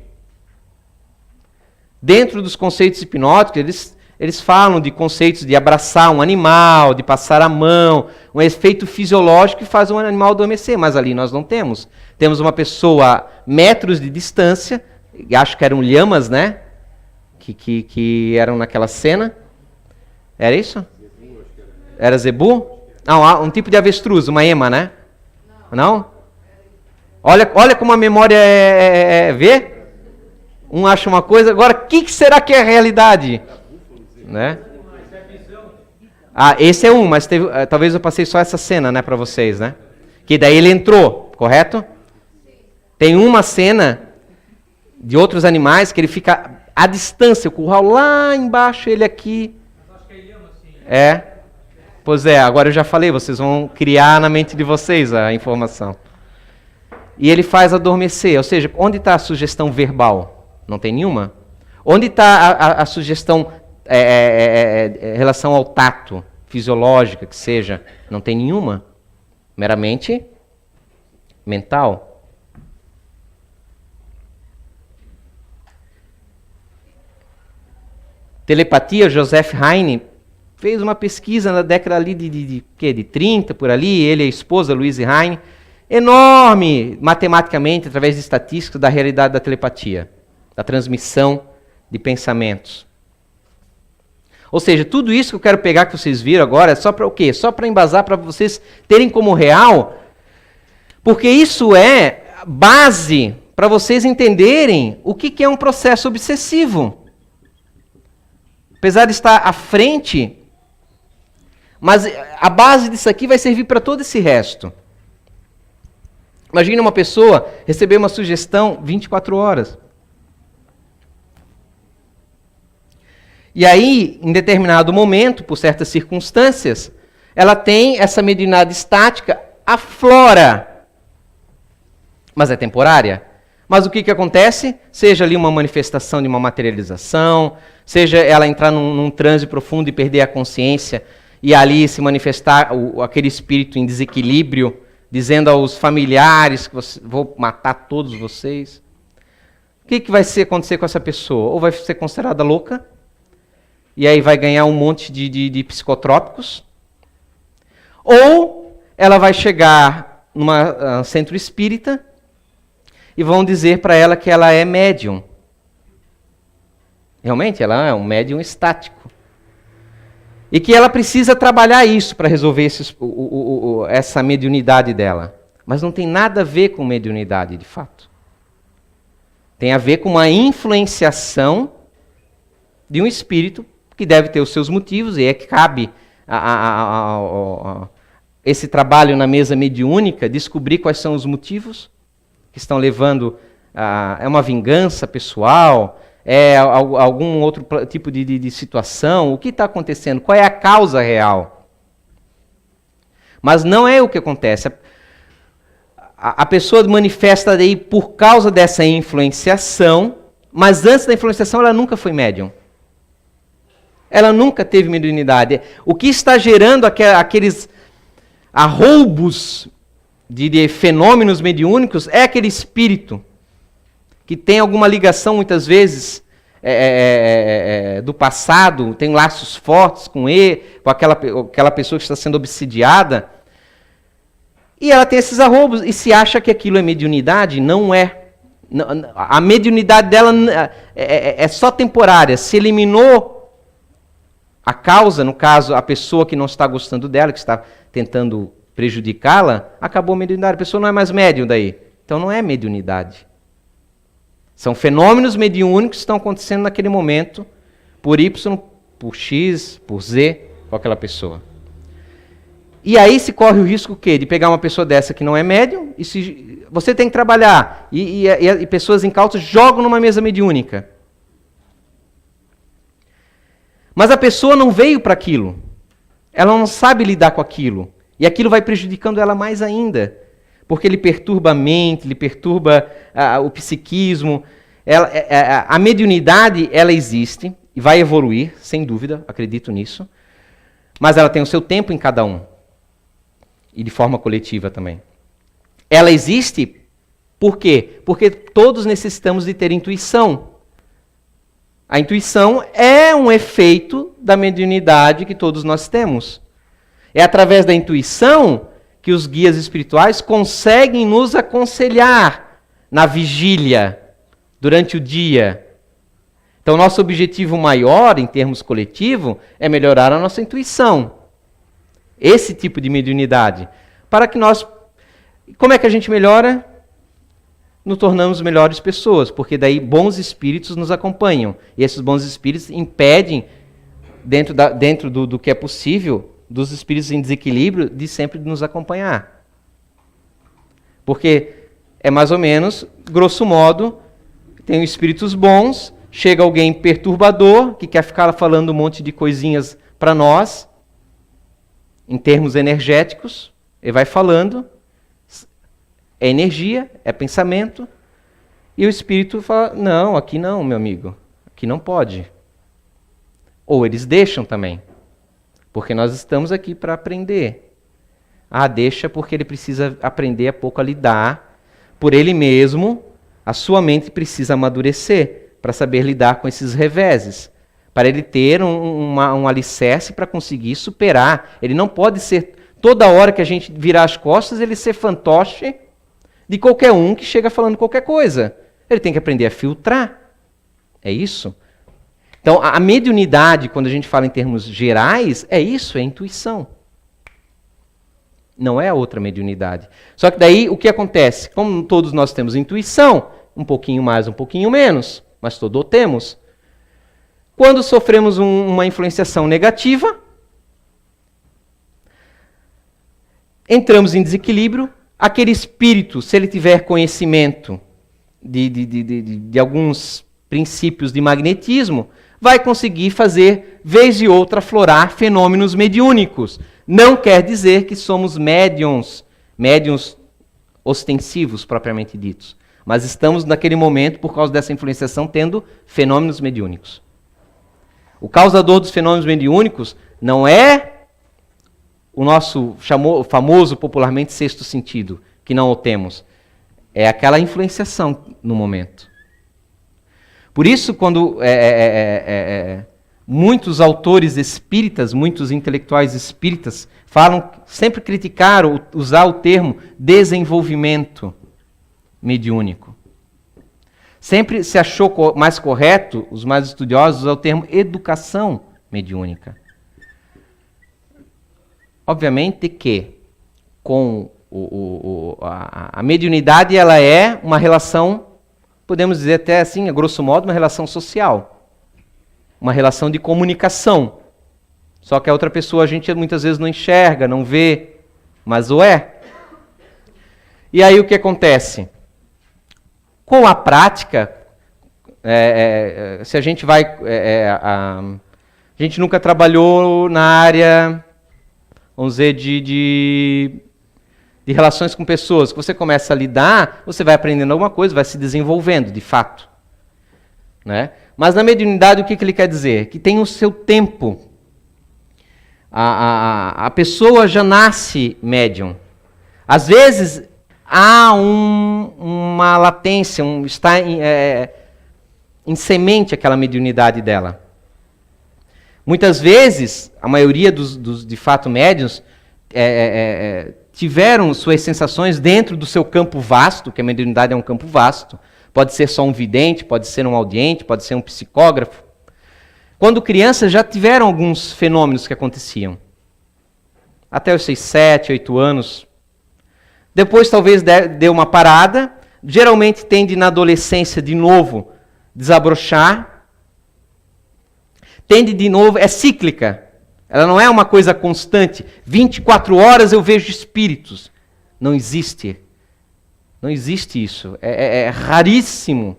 Dentro dos conceitos hipnóticos, eles falam de conceitos de abraçar um animal, de passar a mão, um efeito fisiológico que faz um animal adormecer, mas ali nós não temos. Temos uma pessoa a metros de distância, acho que eram lhamas, né? Que eram naquela cena. Era isso? Era zebu? Não, um tipo de avestruz, uma ema, né? Não? Olha como a memória vê. Um acha uma coisa, agora o que será que é a realidade? Né? Esse é um, mas talvez eu passei só essa cena, né, para vocês, né? Que daí ele entrou, correto? Tem uma cena de outros animais, que ele fica à distância, o curral lá embaixo, ele aqui. É. Pois é, agora eu já falei, vocês vão criar na mente de vocês a informação. E ele faz adormecer, ou seja, onde está a sugestão verbal? Não tem nenhuma? Onde está a sugestão em relação ao tato, fisiológica que seja? Não tem nenhuma? Meramente mental. Telepatia, Joseph Heine fez uma pesquisa na década ali de 30, por ali, ele e a esposa, Louise Heine, enorme, matematicamente, através de estatísticas, da realidade da telepatia, da transmissão de pensamentos. Ou seja, tudo isso que eu quero pegar que vocês viram agora é só para o quê? Só para embasar, para vocês terem como real, porque isso é base para vocês entenderem o que é um processo obsessivo. Apesar de estar à frente, mas a base disso aqui vai servir para todo esse resto. Imagina uma pessoa receber uma sugestão 24 horas. E aí, em determinado momento, por certas circunstâncias, ela tem essa mediunidade estática, aflora. Mas é temporária. Mas o que acontece? Seja ali uma manifestação de uma materialização, seja ela entrar num transe profundo e perder a consciência, e ali se manifestar aquele espírito em desequilíbrio, dizendo aos familiares que vou matar todos vocês. O que vai acontecer com essa pessoa? Ou vai ser considerada louca, e aí vai ganhar um monte de psicotrópicos, ou ela vai chegar num centro espírita e vão dizer para ela que ela é médium. Realmente, ela é um médium estático. E que ela precisa trabalhar isso para resolver essa mediunidade dela. Mas não tem nada a ver com mediunidade, de fato. Tem a ver com uma influenciação de um espírito que deve ter os seus motivos, e é que cabe esse trabalho na mesa mediúnica, descobrir quais são os motivos que estão levando é uma vingança pessoal, é algum outro tipo de situação, o que está acontecendo, qual é a causa real. Mas não é o que acontece. A pessoa manifesta daí por causa dessa influenciação, mas antes da influenciação ela nunca foi médium. Ela nunca teve mediunidade. O que está gerando aqueles arroubos de fenômenos mediúnicos é aquele espírito que tem alguma ligação, muitas vezes, do passado, tem laços fortes com ele, com aquela pessoa que está sendo obsidiada, e ela tem esses arroubos, e se acha que aquilo é mediunidade, não é. A mediunidade dela é só temporária, se eliminou a causa, no caso, a pessoa que não está gostando dela, que está tentando prejudicá-la, acabou a mediunidade. A pessoa não é mais médium daí. Então não é mediunidade. São fenômenos mediúnicos que estão acontecendo naquele momento, por Y, por X, por Z, com aquela pessoa. E aí se corre o risco o quê? De pegar uma pessoa dessa que não é médium, e você tem que trabalhar, e pessoas incautas jogam numa mesa mediúnica. Mas a pessoa não veio para aquilo. Ela não sabe lidar com aquilo. E aquilo vai prejudicando ela mais ainda. Porque ele perturba a mente, ele perturba o psiquismo. A mediunidade, ela existe e vai evoluir, sem dúvida, acredito nisso. Mas ela tem o seu tempo em cada um. E de forma coletiva também. Ela existe por quê? Porque todos necessitamos de ter intuição. A intuição é um efeito da mediunidade que todos nós temos. É através da intuição que os guias espirituais conseguem nos aconselhar na vigília, durante o dia. Então, nosso objetivo maior, em termos coletivos, é melhorar a nossa intuição. Esse tipo de mediunidade. Para que nós... Como é que a gente melhora? Nos tornamos melhores pessoas, porque daí bons espíritos nos acompanham. E esses bons espíritos impedem, dentro do que é possível, dos espíritos em desequilíbrio, de sempre nos acompanhar. Porque é mais ou menos, grosso modo, tem espíritos bons, chega alguém perturbador, que quer ficar falando um monte de coisinhas para nós, em termos energéticos, ele vai falando, é energia, é pensamento, e o espírito fala, não, aqui não, meu amigo, aqui não pode. Ou eles deixam também, porque nós estamos aqui para aprender. Deixa porque ele precisa aprender a pouco a lidar por ele mesmo, a sua mente precisa amadurecer para saber lidar com esses reveses, para ele ter um alicerce para conseguir superar. Ele não pode ser, toda hora que a gente virar as costas, ele ser fantoche de qualquer um que chega falando qualquer coisa. Ele tem que aprender a filtrar. É isso? Então, a mediunidade, quando a gente fala em termos gerais, é isso, é intuição. Não é a outra mediunidade. Só que daí, o que acontece? Como todos nós temos intuição, um pouquinho mais, um pouquinho menos, mas todos temos. Quando sofremos uma influenciação negativa, entramos em desequilíbrio. Aquele espírito, se ele tiver conhecimento de alguns princípios de magnetismo, vai conseguir fazer, vez e outra, aflorar fenômenos mediúnicos. Não quer dizer que somos médiuns ostensivos, propriamente ditos. Mas estamos, naquele momento, por causa dessa influenciação, tendo fenômenos mediúnicos. O causador dos fenômenos mediúnicos não é o nosso famoso, popularmente, sexto sentido, que não o temos. É aquela influenciação no momento. Por isso, quando muitos autores espíritas, muitos intelectuais espíritas, sempre criticaram usar o termo desenvolvimento mediúnico. Sempre se achou mais correto, os mais estudiosos, usar o termo educação mediúnica. Obviamente que com a mediunidade ela é uma relação, podemos dizer até assim, a grosso modo, uma relação social. Uma relação de comunicação. Só que a outra pessoa a gente muitas vezes não enxerga, não vê, mas o é. E aí o que acontece? Com a prática, se a gente vai... a gente nunca trabalhou na área, vamos dizer, de relações com pessoas. Que você começa a lidar, você vai aprendendo alguma coisa, vai se desenvolvendo, de fato. Né? Mas na mediunidade, o que ele quer dizer? Que tem o seu tempo. A pessoa já nasce médium. Às vezes, há uma latência, está em semente aquela mediunidade dela. Muitas vezes, a maioria dos de fato médiuns tiveram suas sensações dentro do seu campo vasto, que a mediunidade é um campo vasto. Pode ser só um vidente, pode ser um audiente, pode ser um psicógrafo. Quando crianças já tiveram alguns fenômenos que aconteciam. Até os 6, 7, 8 anos. Depois talvez dê uma parada. Geralmente tende na adolescência de novo desabrochar. Tende de novo, é cíclica. Ela não é uma coisa constante. 24 horas eu vejo espíritos. Não existe. Não existe isso. É raríssimo.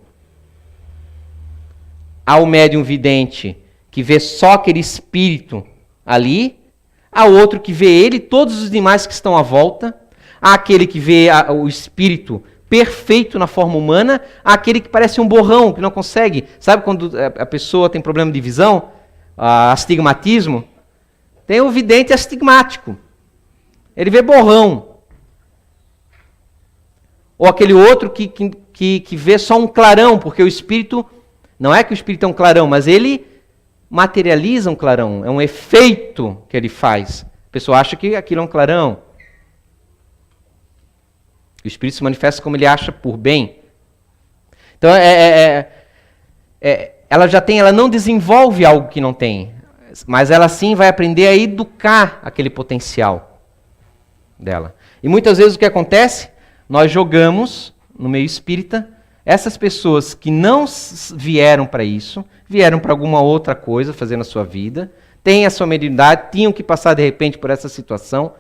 Há o médium vidente que vê só aquele espírito ali. Há outro que vê ele e todos os demais que estão à volta. Há aquele que vê o espírito perfeito na forma humana. Há aquele que parece um borrão, que não consegue. Sabe quando a pessoa tem problema de visão? Astigmatismo? Tem o vidente astigmático. Ele vê borrão. Ou aquele outro que vê só um clarão, porque o espírito, não é que o espírito é um clarão, mas ele materializa um clarão, é um efeito que ele faz. A pessoa acha que aquilo é um clarão. O espírito se manifesta como ele acha por bem. Então, ela não desenvolve algo que não tem, mas ela sim vai aprender a educar aquele potencial dela. E muitas vezes o que acontece? Nós jogamos, no meio espírita, essas pessoas que não vieram para isso, vieram para alguma outra coisa fazer na sua vida, têm a sua mediunidade, tinham que passar de repente por essa situação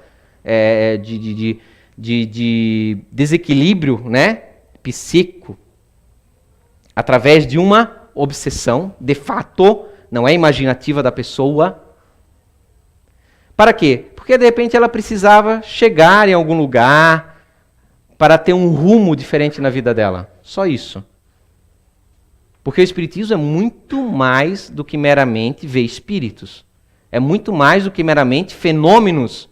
de desequilíbrio, né, psíquico, através de uma obsessão, de fato, não é imaginativa da pessoa. Para quê? Porque de repente ela precisava chegar em algum lugar para ter um rumo diferente na vida dela. Só isso. Porque o espiritismo é muito mais do que meramente ver espíritos. É muito mais do que meramente fenômenos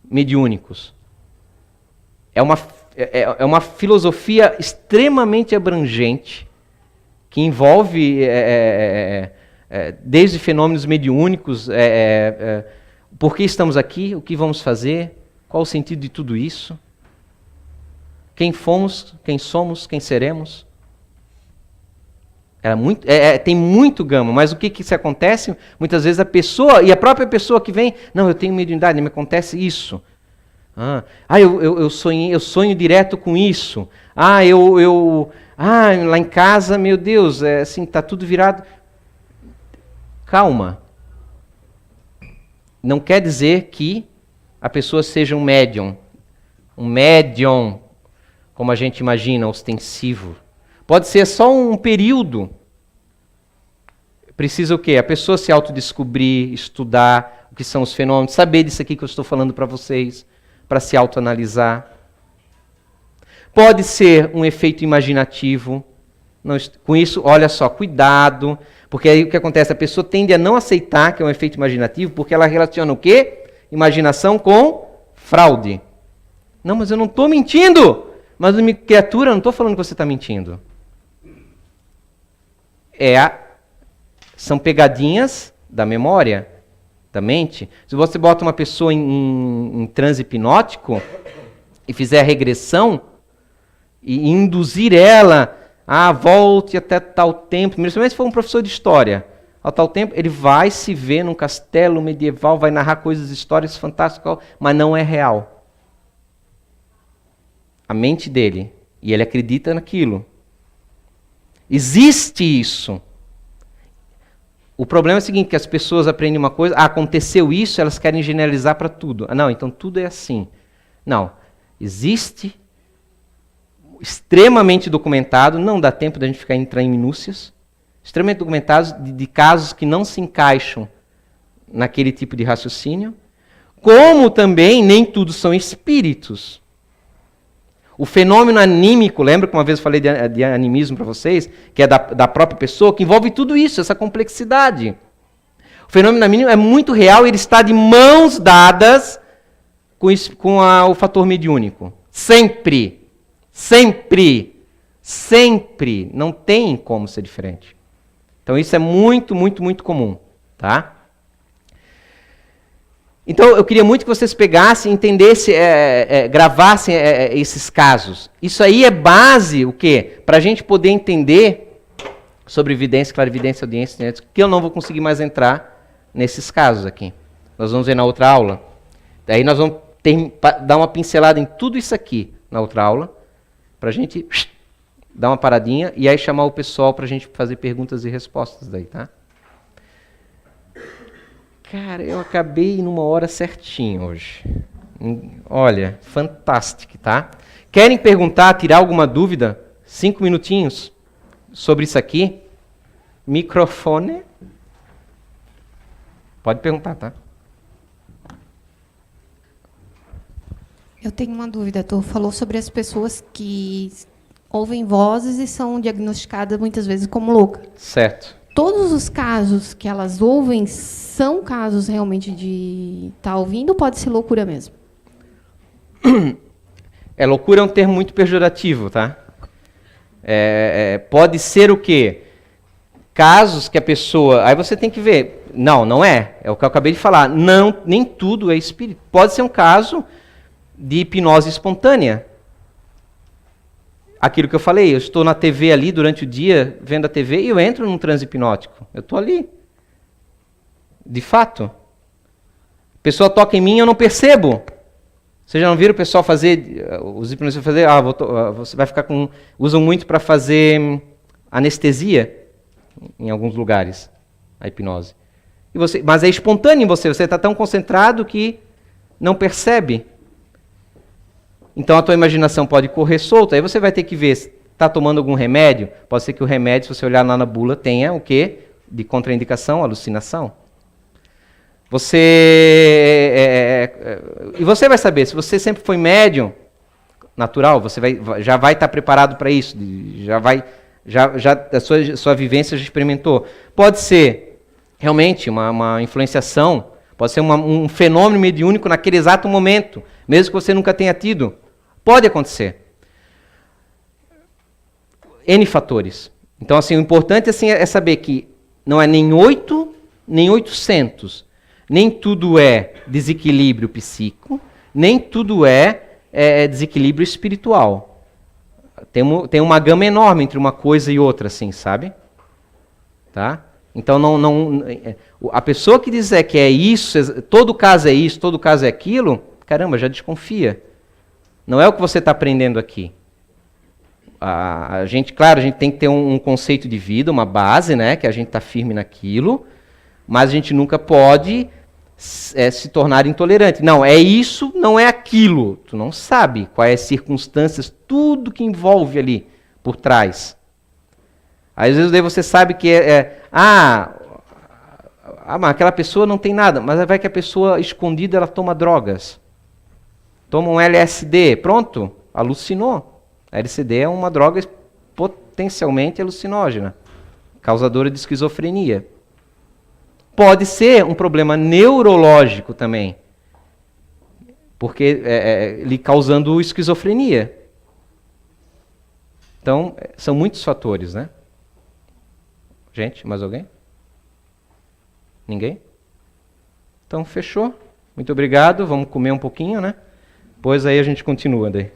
mediúnicos. É uma filosofia extremamente abrangente que envolve desde fenômenos mediúnicos, por que estamos aqui, o que vamos fazer, qual o sentido de tudo isso, quem fomos, quem somos, quem seremos. Tem muito gama, mas o que se acontece? Muitas vezes a pessoa, e a própria pessoa que vem, não, eu tenho mediunidade, me acontece isso. Eu sonho direto com isso. Lá em casa, meu Deus, assim, tá tudo virado. Calma. Não quer dizer que a pessoa seja um médium, como a gente imagina, ostensivo. Pode ser só um período. Precisa o quê? A pessoa se autodescobrir, estudar o que são os fenômenos, saber disso aqui que eu estou falando para vocês, para se autoanalisar. Pode ser um efeito imaginativo. Com isso, olha só, cuidado, porque aí o que acontece? A pessoa tende a não aceitar que é um efeito imaginativo, porque ela relaciona o quê? Imaginação com fraude. Não, mas eu não estou mentindo! Mas, minha criatura, eu não estou falando que você está mentindo. São pegadinhas da memória, da mente. Se você bota uma pessoa em transe hipnótico e fizer a regressão e induzir ela volte até tal tempo, principalmente se for um professor de história, a tal tempo, ele vai se ver num castelo medieval, vai narrar coisas, histórias fantásticas, mas não é real. A mente dele. E ele acredita naquilo. Existe isso. O problema é o seguinte, que as pessoas aprendem uma coisa, aconteceu isso, elas querem generalizar para tudo. Não, então tudo é assim. Não. Existe, extremamente documentado, não dá tempo da gente ficar entrando em minúcias, extremamente documentados de casos que não se encaixam naquele tipo de raciocínio, como também nem tudo são espíritos. O fenômeno anímico, lembra que uma vez eu falei de animismo para vocês, que é da própria pessoa, que envolve tudo isso, essa complexidade. O fenômeno anímico é muito real, ele está de mãos dadas com o fator mediúnico. Sempre. Sempre. Sempre. Não tem como ser diferente. Então isso é muito, muito, muito comum. Tá? Então, eu queria muito que vocês pegassem, entendessem, gravassem esses casos. Isso aí é base, o quê? Para a gente poder entender sobre evidência, clarividência, audiência, que eu não vou conseguir mais entrar nesses casos aqui. Nós vamos ver na outra aula. Daí nós vamos dar uma pincelada em tudo isso aqui na outra aula, para a gente dar uma paradinha e aí chamar o pessoal para a gente fazer perguntas e respostas daí, tá? Cara, eu acabei numa hora certinho hoje. Olha, fantástico, tá? Querem perguntar, tirar alguma dúvida? 5 minutinhos sobre isso aqui? Microfone. Pode perguntar, tá? Eu tenho uma dúvida. Tu falou sobre as pessoas que ouvem vozes e são diagnosticadas muitas vezes como loucas. Certo. Todos os casos que elas ouvem são casos realmente de estar ouvindo ou pode ser loucura mesmo? Loucura é um termo muito pejorativo, tá? Pode ser o quê? Casos que a pessoa... Aí você tem que ver. Não é. É o que eu acabei de falar. Não, nem tudo é espírito. Pode ser um caso de hipnose espontânea. Aquilo que eu falei, eu estou na TV ali durante o dia, vendo a TV, e eu entro num transe hipnótico. Eu estou ali. De fato. A pessoa toca em mim e eu não percebo. Vocês já não viram o pessoal fazer, os hipnotistas fazer, você vai ficar com... Usam muito para fazer anestesia em alguns lugares, a hipnose. Mas é espontâneo em você está tão concentrado que não percebe. Então a tua imaginação pode correr solta, aí você vai ter que ver Está tomando algum remédio? Pode ser que o remédio, se você olhar lá na bula, tenha o quê? De contraindicação, alucinação. E você vai saber, se você sempre foi médium, natural, você já vai estar preparado para isso, a sua vivência já experimentou. Pode ser realmente uma influenciação, pode ser um fenômeno mediúnico naquele exato momento, mesmo que você nunca tenha tido. Pode acontecer. N fatores. Então, assim, o importante assim, é saber que não é nem 8, nem 800. Nem tudo é desequilíbrio psíquico, nem tudo é desequilíbrio espiritual. Tem uma gama enorme entre uma coisa e outra, assim, sabe? Tá? Então, a pessoa que dizer que é isso, todo caso é isso, todo caso é aquilo, caramba, já desconfia. Não é o que você está aprendendo aqui. A gente tem que ter um conceito de vida, uma base, né, que a gente está firme naquilo, mas a gente nunca pode se tornar intolerante. Não, é isso, não é aquilo. Tu não sabe quais as circunstâncias, tudo que envolve ali por trás. Às vezes daí você sabe que mas aquela pessoa não tem nada, mas vai que a pessoa escondida ela toma drogas. Toma um LSD, pronto, alucinou. A LSD é uma droga potencialmente alucinógena, causadora de esquizofrenia. Pode ser um problema neurológico também, porque lhe causando esquizofrenia. Então, são muitos fatores, né? Gente, mais alguém? Ninguém? Então, fechou. Muito obrigado. Vamos comer um pouquinho, né? Depois aí a gente continua daí.